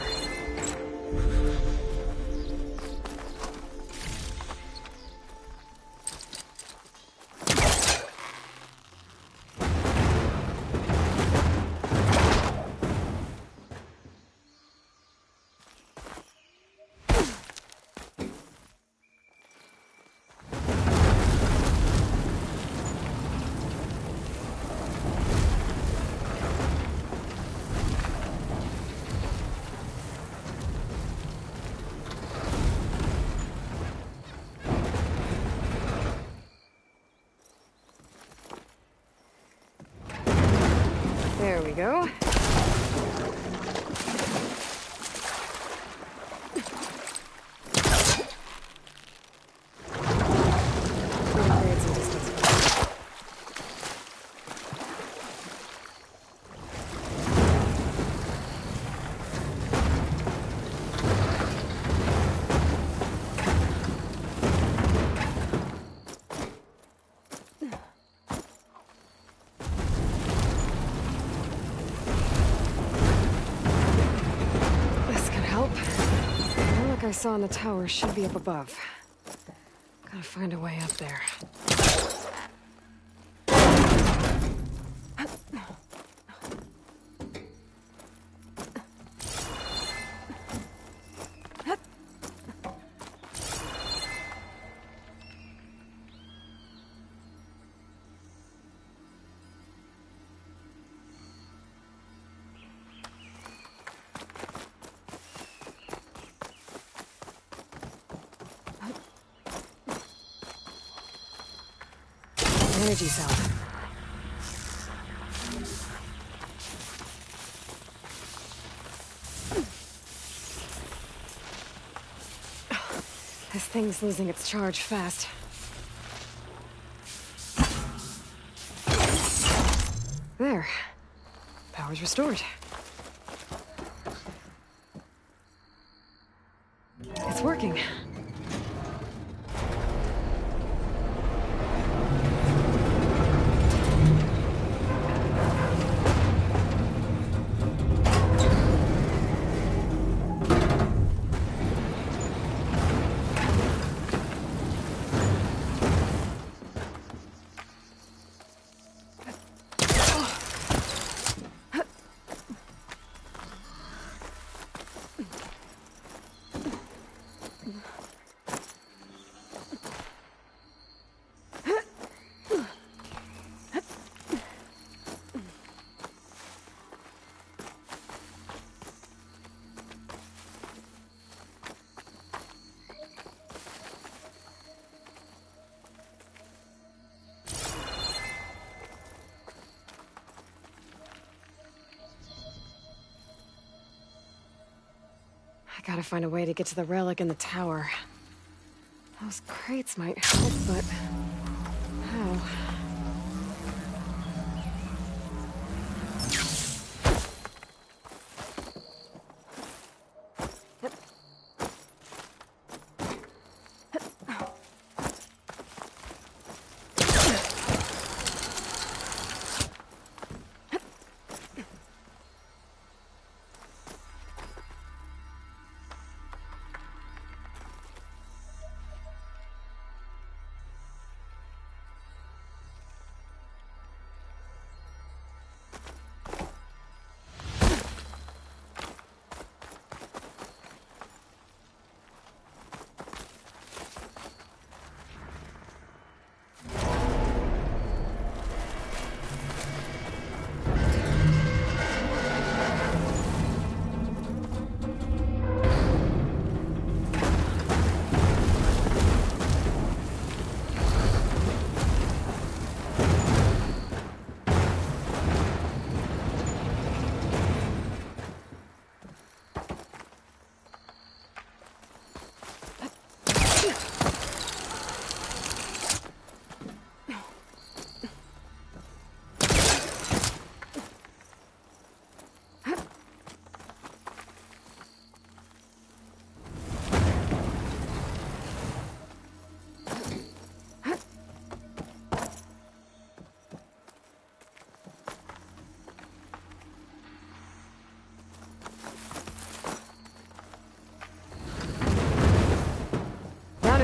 There we go. Create some distance. This could help. The relic I saw in the tower should be up above. Gotta find a way up there. Energy cell. This thing's losing its charge fast. There. Power's restored. It's working. I gotta find a way to get to the relic in the tower. Those crates might help, but how?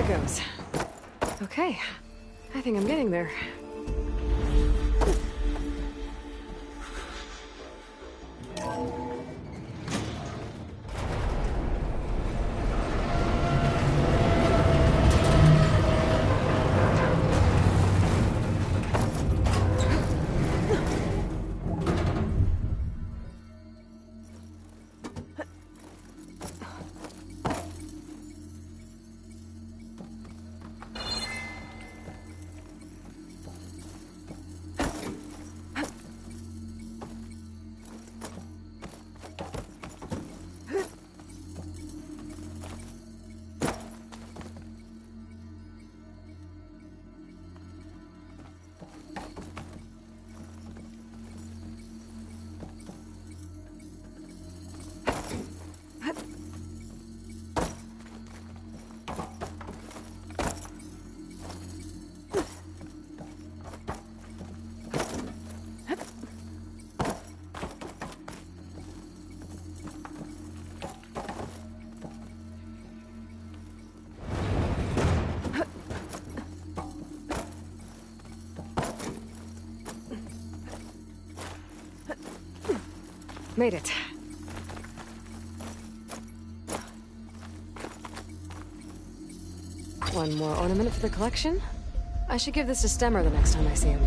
it goes. Okay, I think I'm getting there. Made it. One more ornament for the collection? I should give this to Stemmer the next time I see him.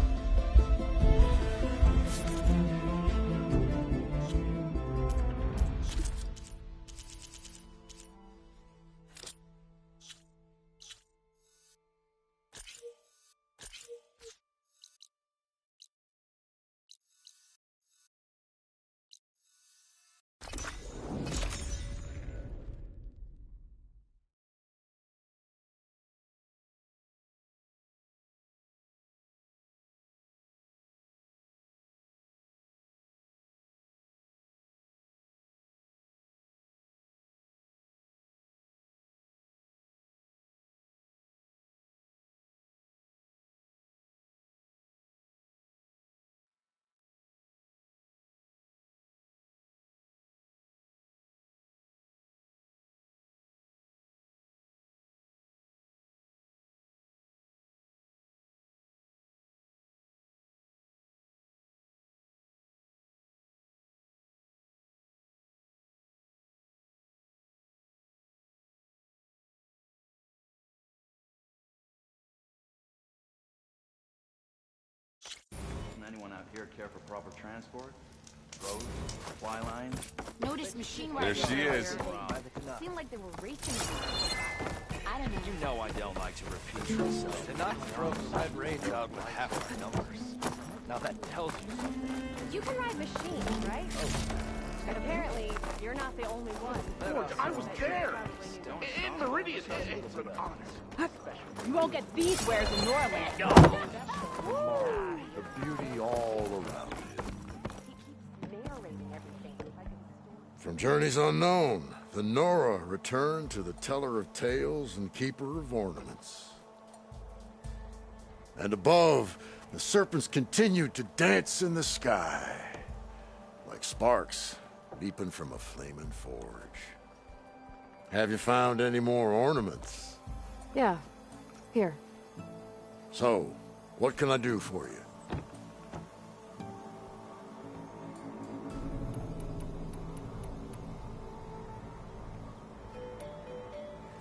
Doesn't anyone out here care for proper transport? Roads? Supply lines? Notice machine There wagons she earlier. is. Seemed like they were racing. I don't know. You know I don't like to repeat myself. Did not throw red raids out with half our numbers. Now that tells you something. You can ride machines, right? And apparently, you're not the only one. I was there! In Meridian! It's an honor. You won't get these wares in Norland. The beauty all around him. From journeys unknown, the Nora returned to the teller of tales and keeper of ornaments. And above, the serpents continued to dance in the sky, like sparks leaping from a flaming forge. Have you found any more ornaments? Yeah. Here. So, what can I do for you?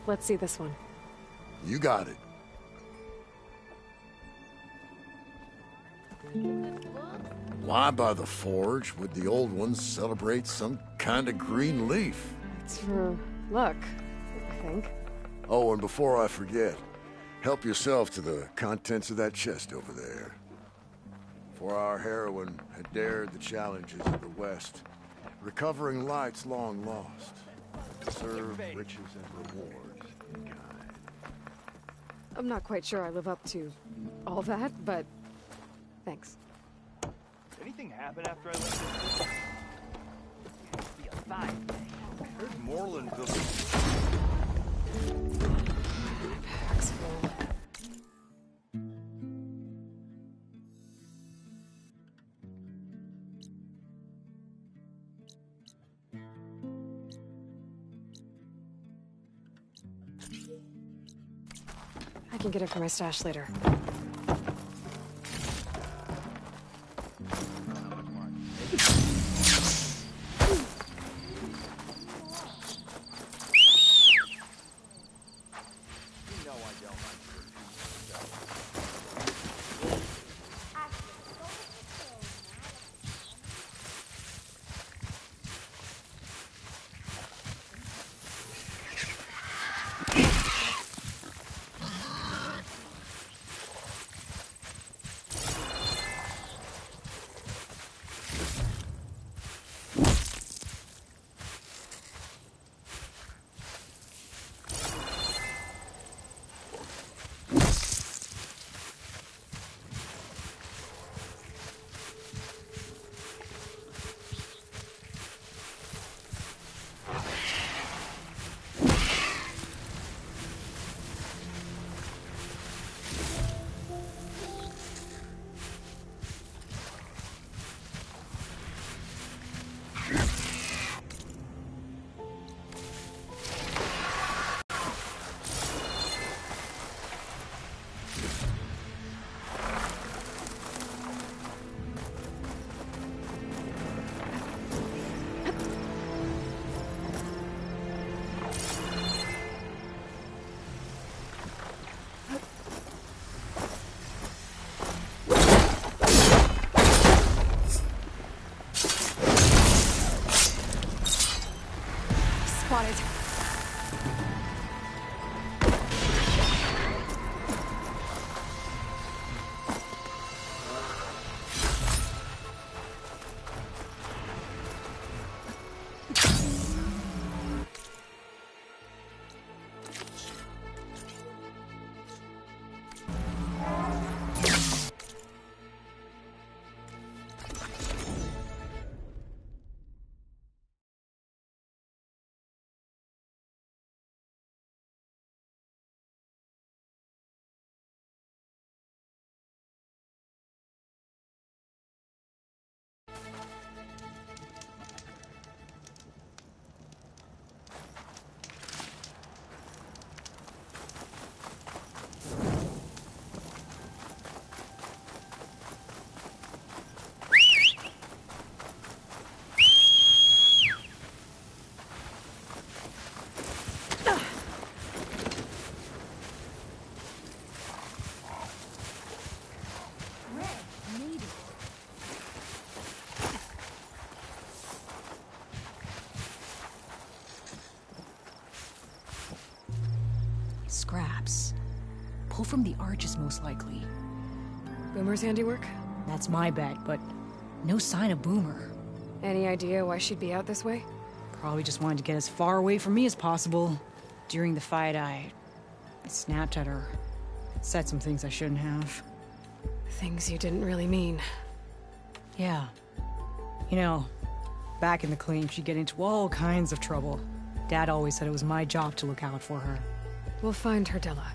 Let's see this one. You got it. Why by the forge would the old ones celebrate some kind of green leaf? It's for luck, I think. Oh, and before I forget, help yourself to the contents of that chest over there. For our heroine had dared the challenges of the West, recovering lights long lost, to serve riches and rewards in kind. I'm not quite sure I live up to all that, but thanks. Anything happen after I left this? Must be a fine thing. I heard Moreland built Back's full. I can get it from my stash later. Spotted. Scraps. Pull from the arches, most likely. Boomer's handiwork? That's my bet, but no sign of Boomer. Any idea why she'd be out this way? Probably just wanted to get as far away from me as possible. During the fight, I snapped at her. Said some things I shouldn't have. Things you didn't really mean. Yeah. You know, back in the claim, she'd get into all kinds of trouble. Dad always said it was my job to look out for her. We'll find her, Della.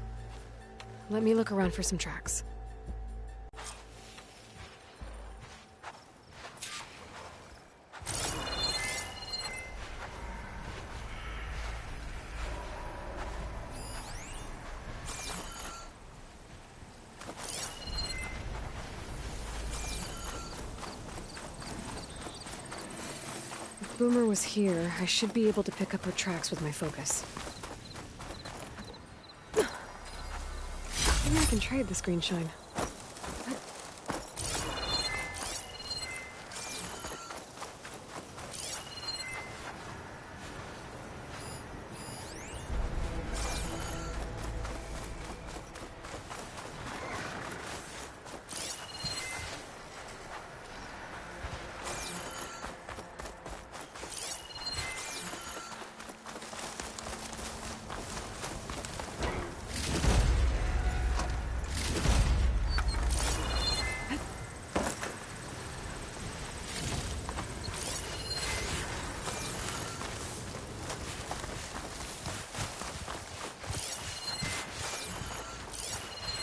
Let me look around for some tracks. If Boomer was here, I should be able to pick up her tracks with my focus. Maybe I can trade this green shine.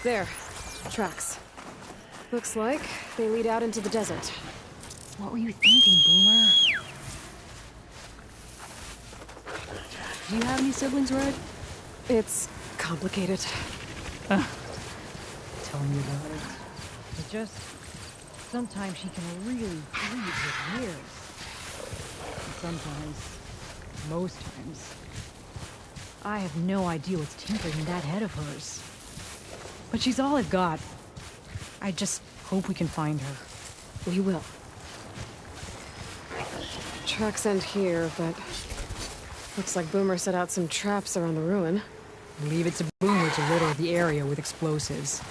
There. Tracks. Looks like they lead out into the desert. What were you thinking, Boomer? Do you have any siblings, Red? It's complicated. Tell me about it. It's just... sometimes she can really bleed with years. And sometimes, most times, I have no idea what's tinkering in that head of hers. But she's all I've got. I just hope we can find her. We will. Tracks end here, but... looks like Boomer set out some traps around the ruin. Leave it to Boomer to riddle the area with explosives.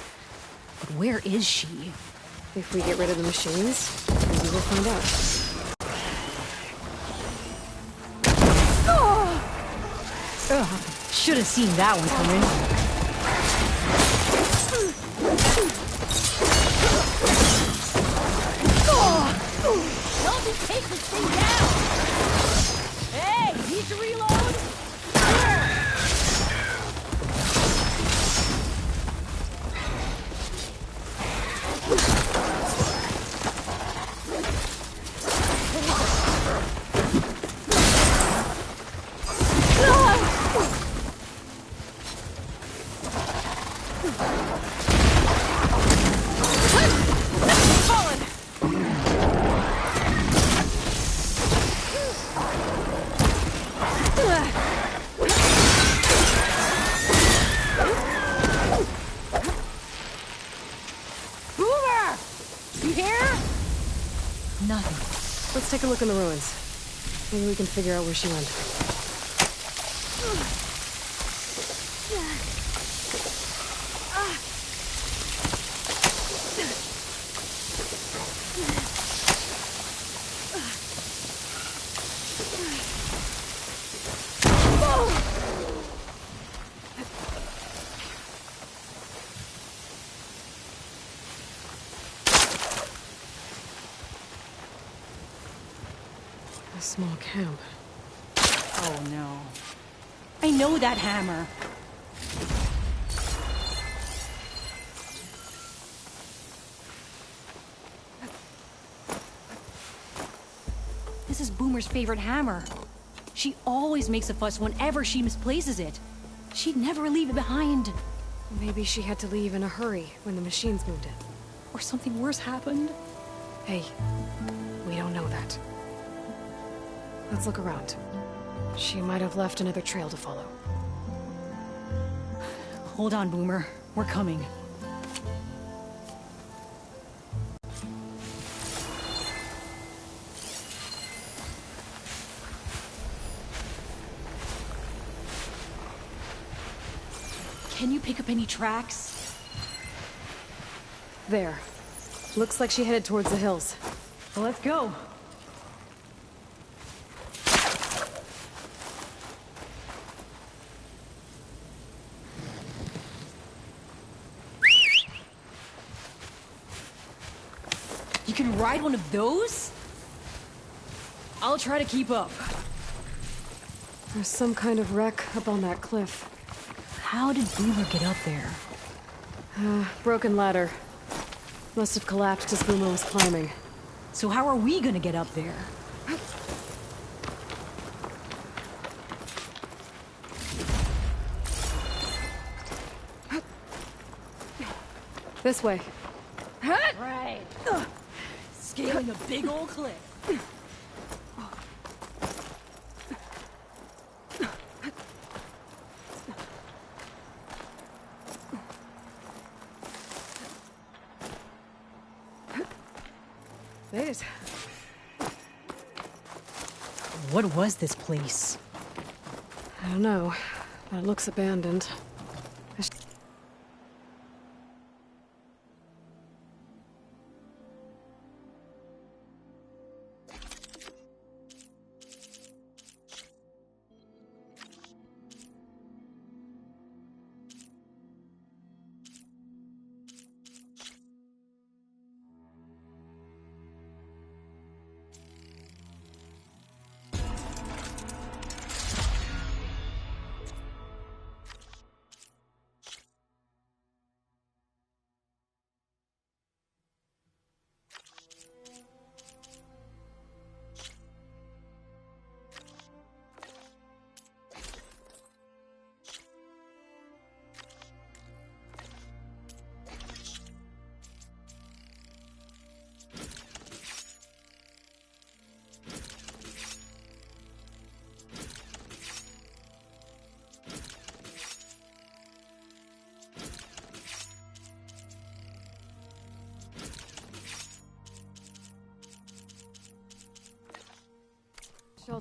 But where is she? If we get rid of the machines, maybe we'll find out. Should have seen that one coming. Help me take this thing down! Hey, need to reload? Let's take a look in the ruins. Maybe we can figure out where she went. A small camp. Oh no. I know that hammer. This is Boomer's favorite hammer. She always makes a fuss whenever she misplaces it. She'd never leave it behind. Maybe she had to leave in a hurry when the machines moved in. Or something worse happened. Hey, we don't know that. Let's look around. She might have left another trail to follow. Hold on, Boomer. We're coming. Can you pick up any tracks? There. Looks like she headed towards the hills. Well, let's go. You can ride one of those? I'll try to keep up. There's some kind of wreck up on that cliff. How did Boomer get up there? Broken ladder. Must have collapsed as Boomer was climbing. So how are we gonna get up there? This way. Right. Scaling a big old cliff. Made it. What was this place? I don't know, but it looks abandoned.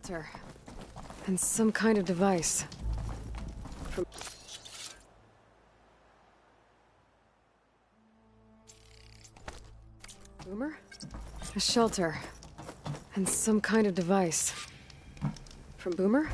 shelter. And some kind of device. From... Boomer? A shelter. And some kind of device. From Boomer?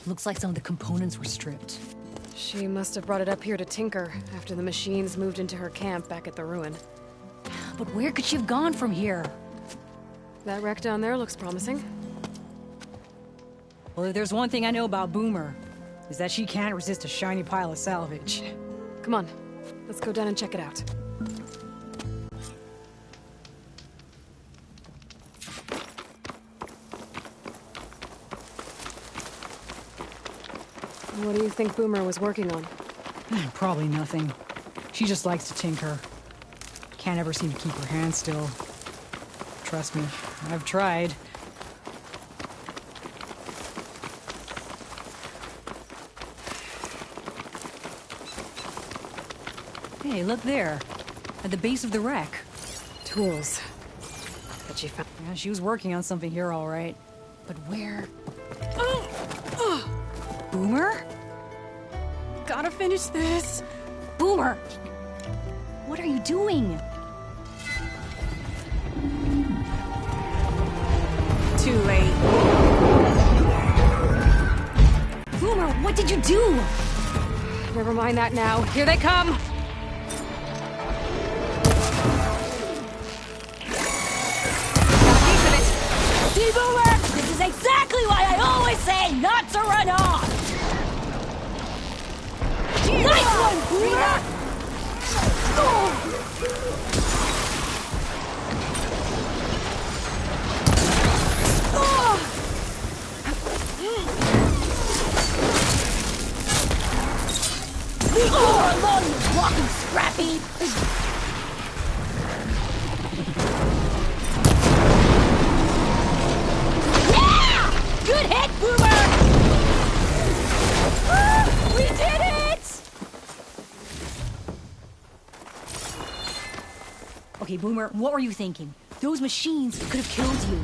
Looks like some of the components were stripped. She must have brought it up here to tinker after the machines moved into her camp back at the ruin. But where could she have gone from here? That wreck down there looks promising. Well, if there's one thing I know about Boomer, is that she can't resist a shiny pile of salvage. Come on, let's go down and check it out. What do you think Boomer was working on? Probably nothing. She just likes to tinker. Can't ever seem to keep her hands still. Trust me, I've tried. Hey, look there. At the base of the wreck. Tools. That she found. Yeah, she was working on something here, all right. But where? Boomer? Gotta finish this. Boomer! What are you doing? Too late. Boomer, what did you do? Never mind that now. Here they come! See, Boomer? This is exactly why I always say not to run off! Nice one, Boomer! Leave Boomer alone, you walking scrappy! Good hit, Boomer! We did it! Okay, Boomer, what were you thinking? Those machines could have killed you.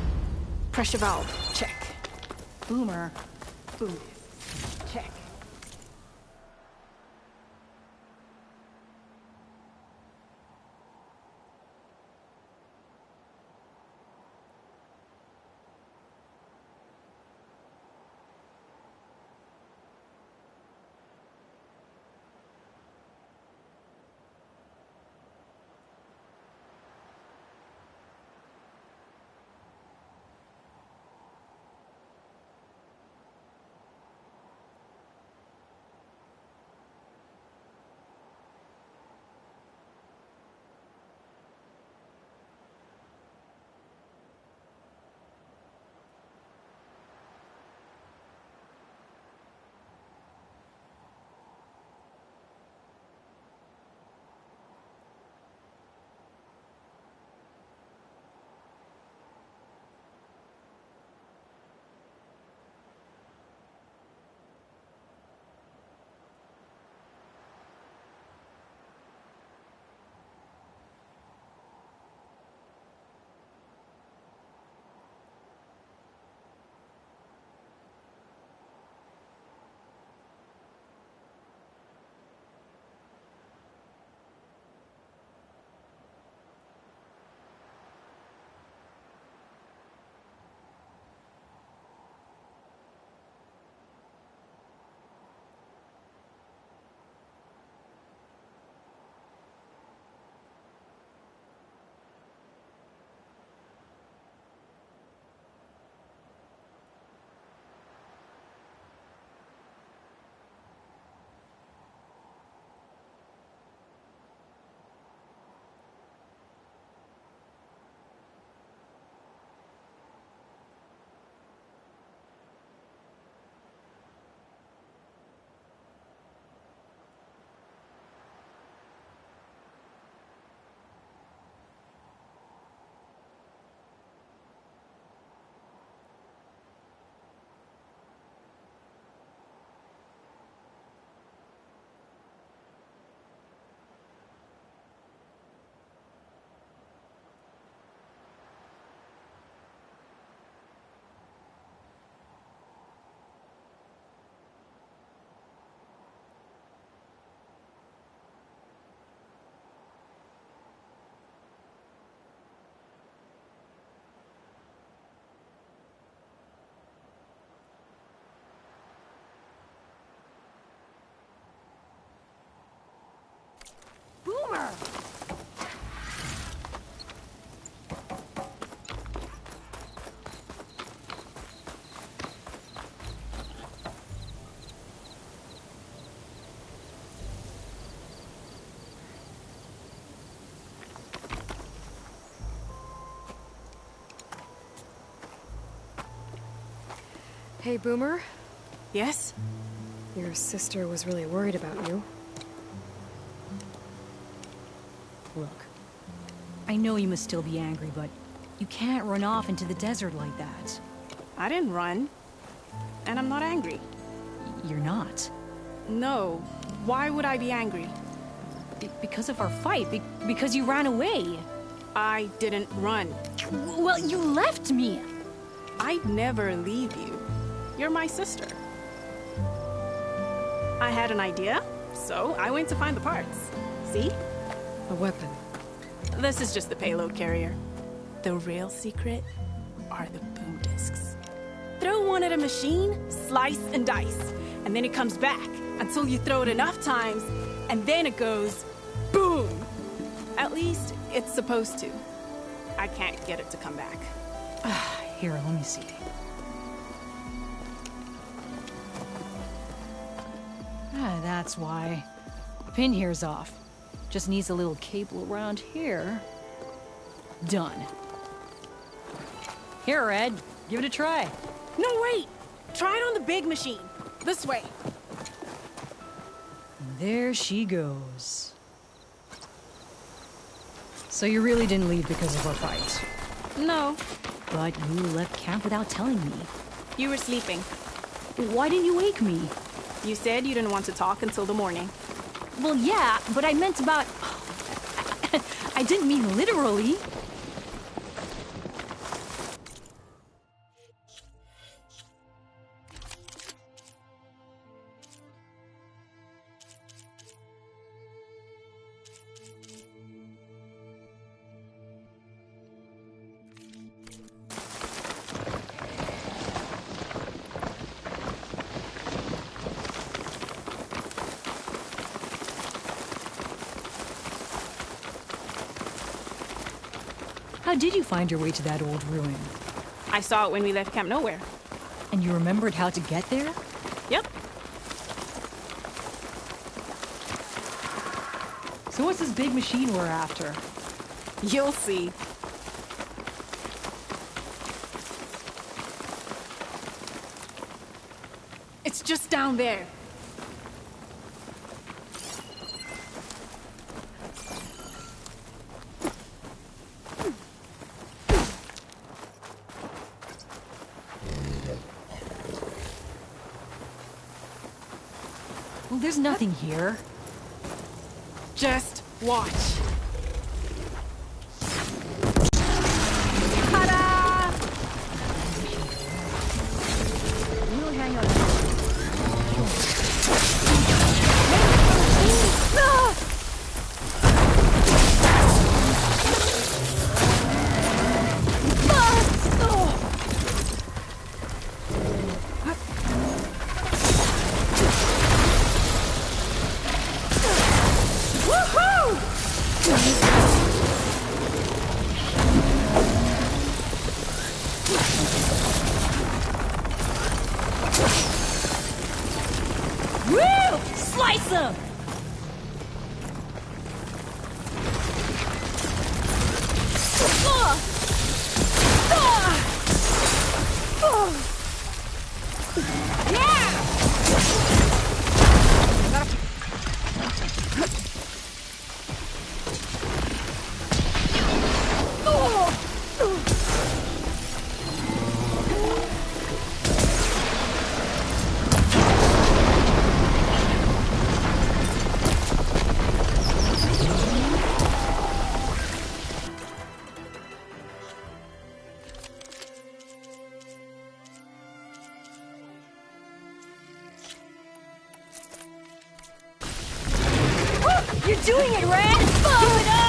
Pressure valve. Check. Boomer. Boom. Check. Hey, Boomer? Yes? Your sister was really worried about you. Look, I know you must still be angry, but you can't run off into the desert like that. I didn't run. And I'm not angry. You're not? No. Why would I be angry? Because of our fight. Because you ran away. I didn't run. Well, you left me. I'd never leave you. You're my sister. I had an idea, so I went to find the parts. See? A weapon. This is just the payload carrier. The real secret are the boom discs. Throw one at a machine, slice and dice, and then it comes back until you throw it enough times, and then it goes boom. At least it's supposed to. I can't get it to come back. Here, let me see. That's why. The pin here's off. Just needs a little cable around here. Done. Here, Red. Give it a try. No, wait! Try it on the big machine. This way. There she goes. So you really didn't leave because of our fight? No. But you left camp without telling me. You were sleeping. Why didn't you wake me? You said you didn't want to talk until the morning. Well, yeah, but I meant about... I didn't mean literally. How did you find your way to that old ruin? I saw it when we left Camp Nowhere. And you remembered how to get there? Yep. So what's this big machine we're after? You'll see. It's just down there. Well, there's nothing here. Just watch. You're doing it, Red! Give it up!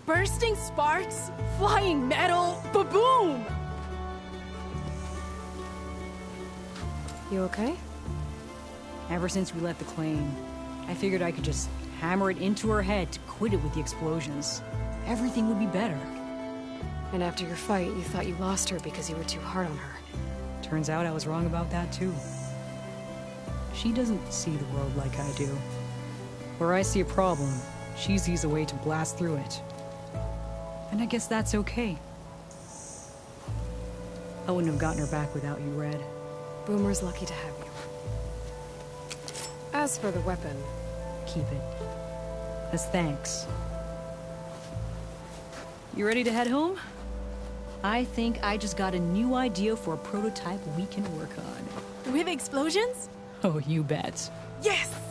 Bursting sparks, flying metal, ba-boom! You okay? Ever since we left the claim, I figured I could just hammer it into her head to quit it with the explosions. Everything would be better. And after your fight, you thought you lost her because you were too hard on her. Turns out I was wrong about that too. She doesn't see the world like I do. Where I see a problem, she sees a way to blast through it. And I guess that's okay. I wouldn't have gotten her back without you, Red. Boomer's lucky to have you. As for the weapon... Keep it. As thanks. You ready to head home? I think I just got a new idea for a prototype we can work on. With explosions? Oh, you bet. Yes!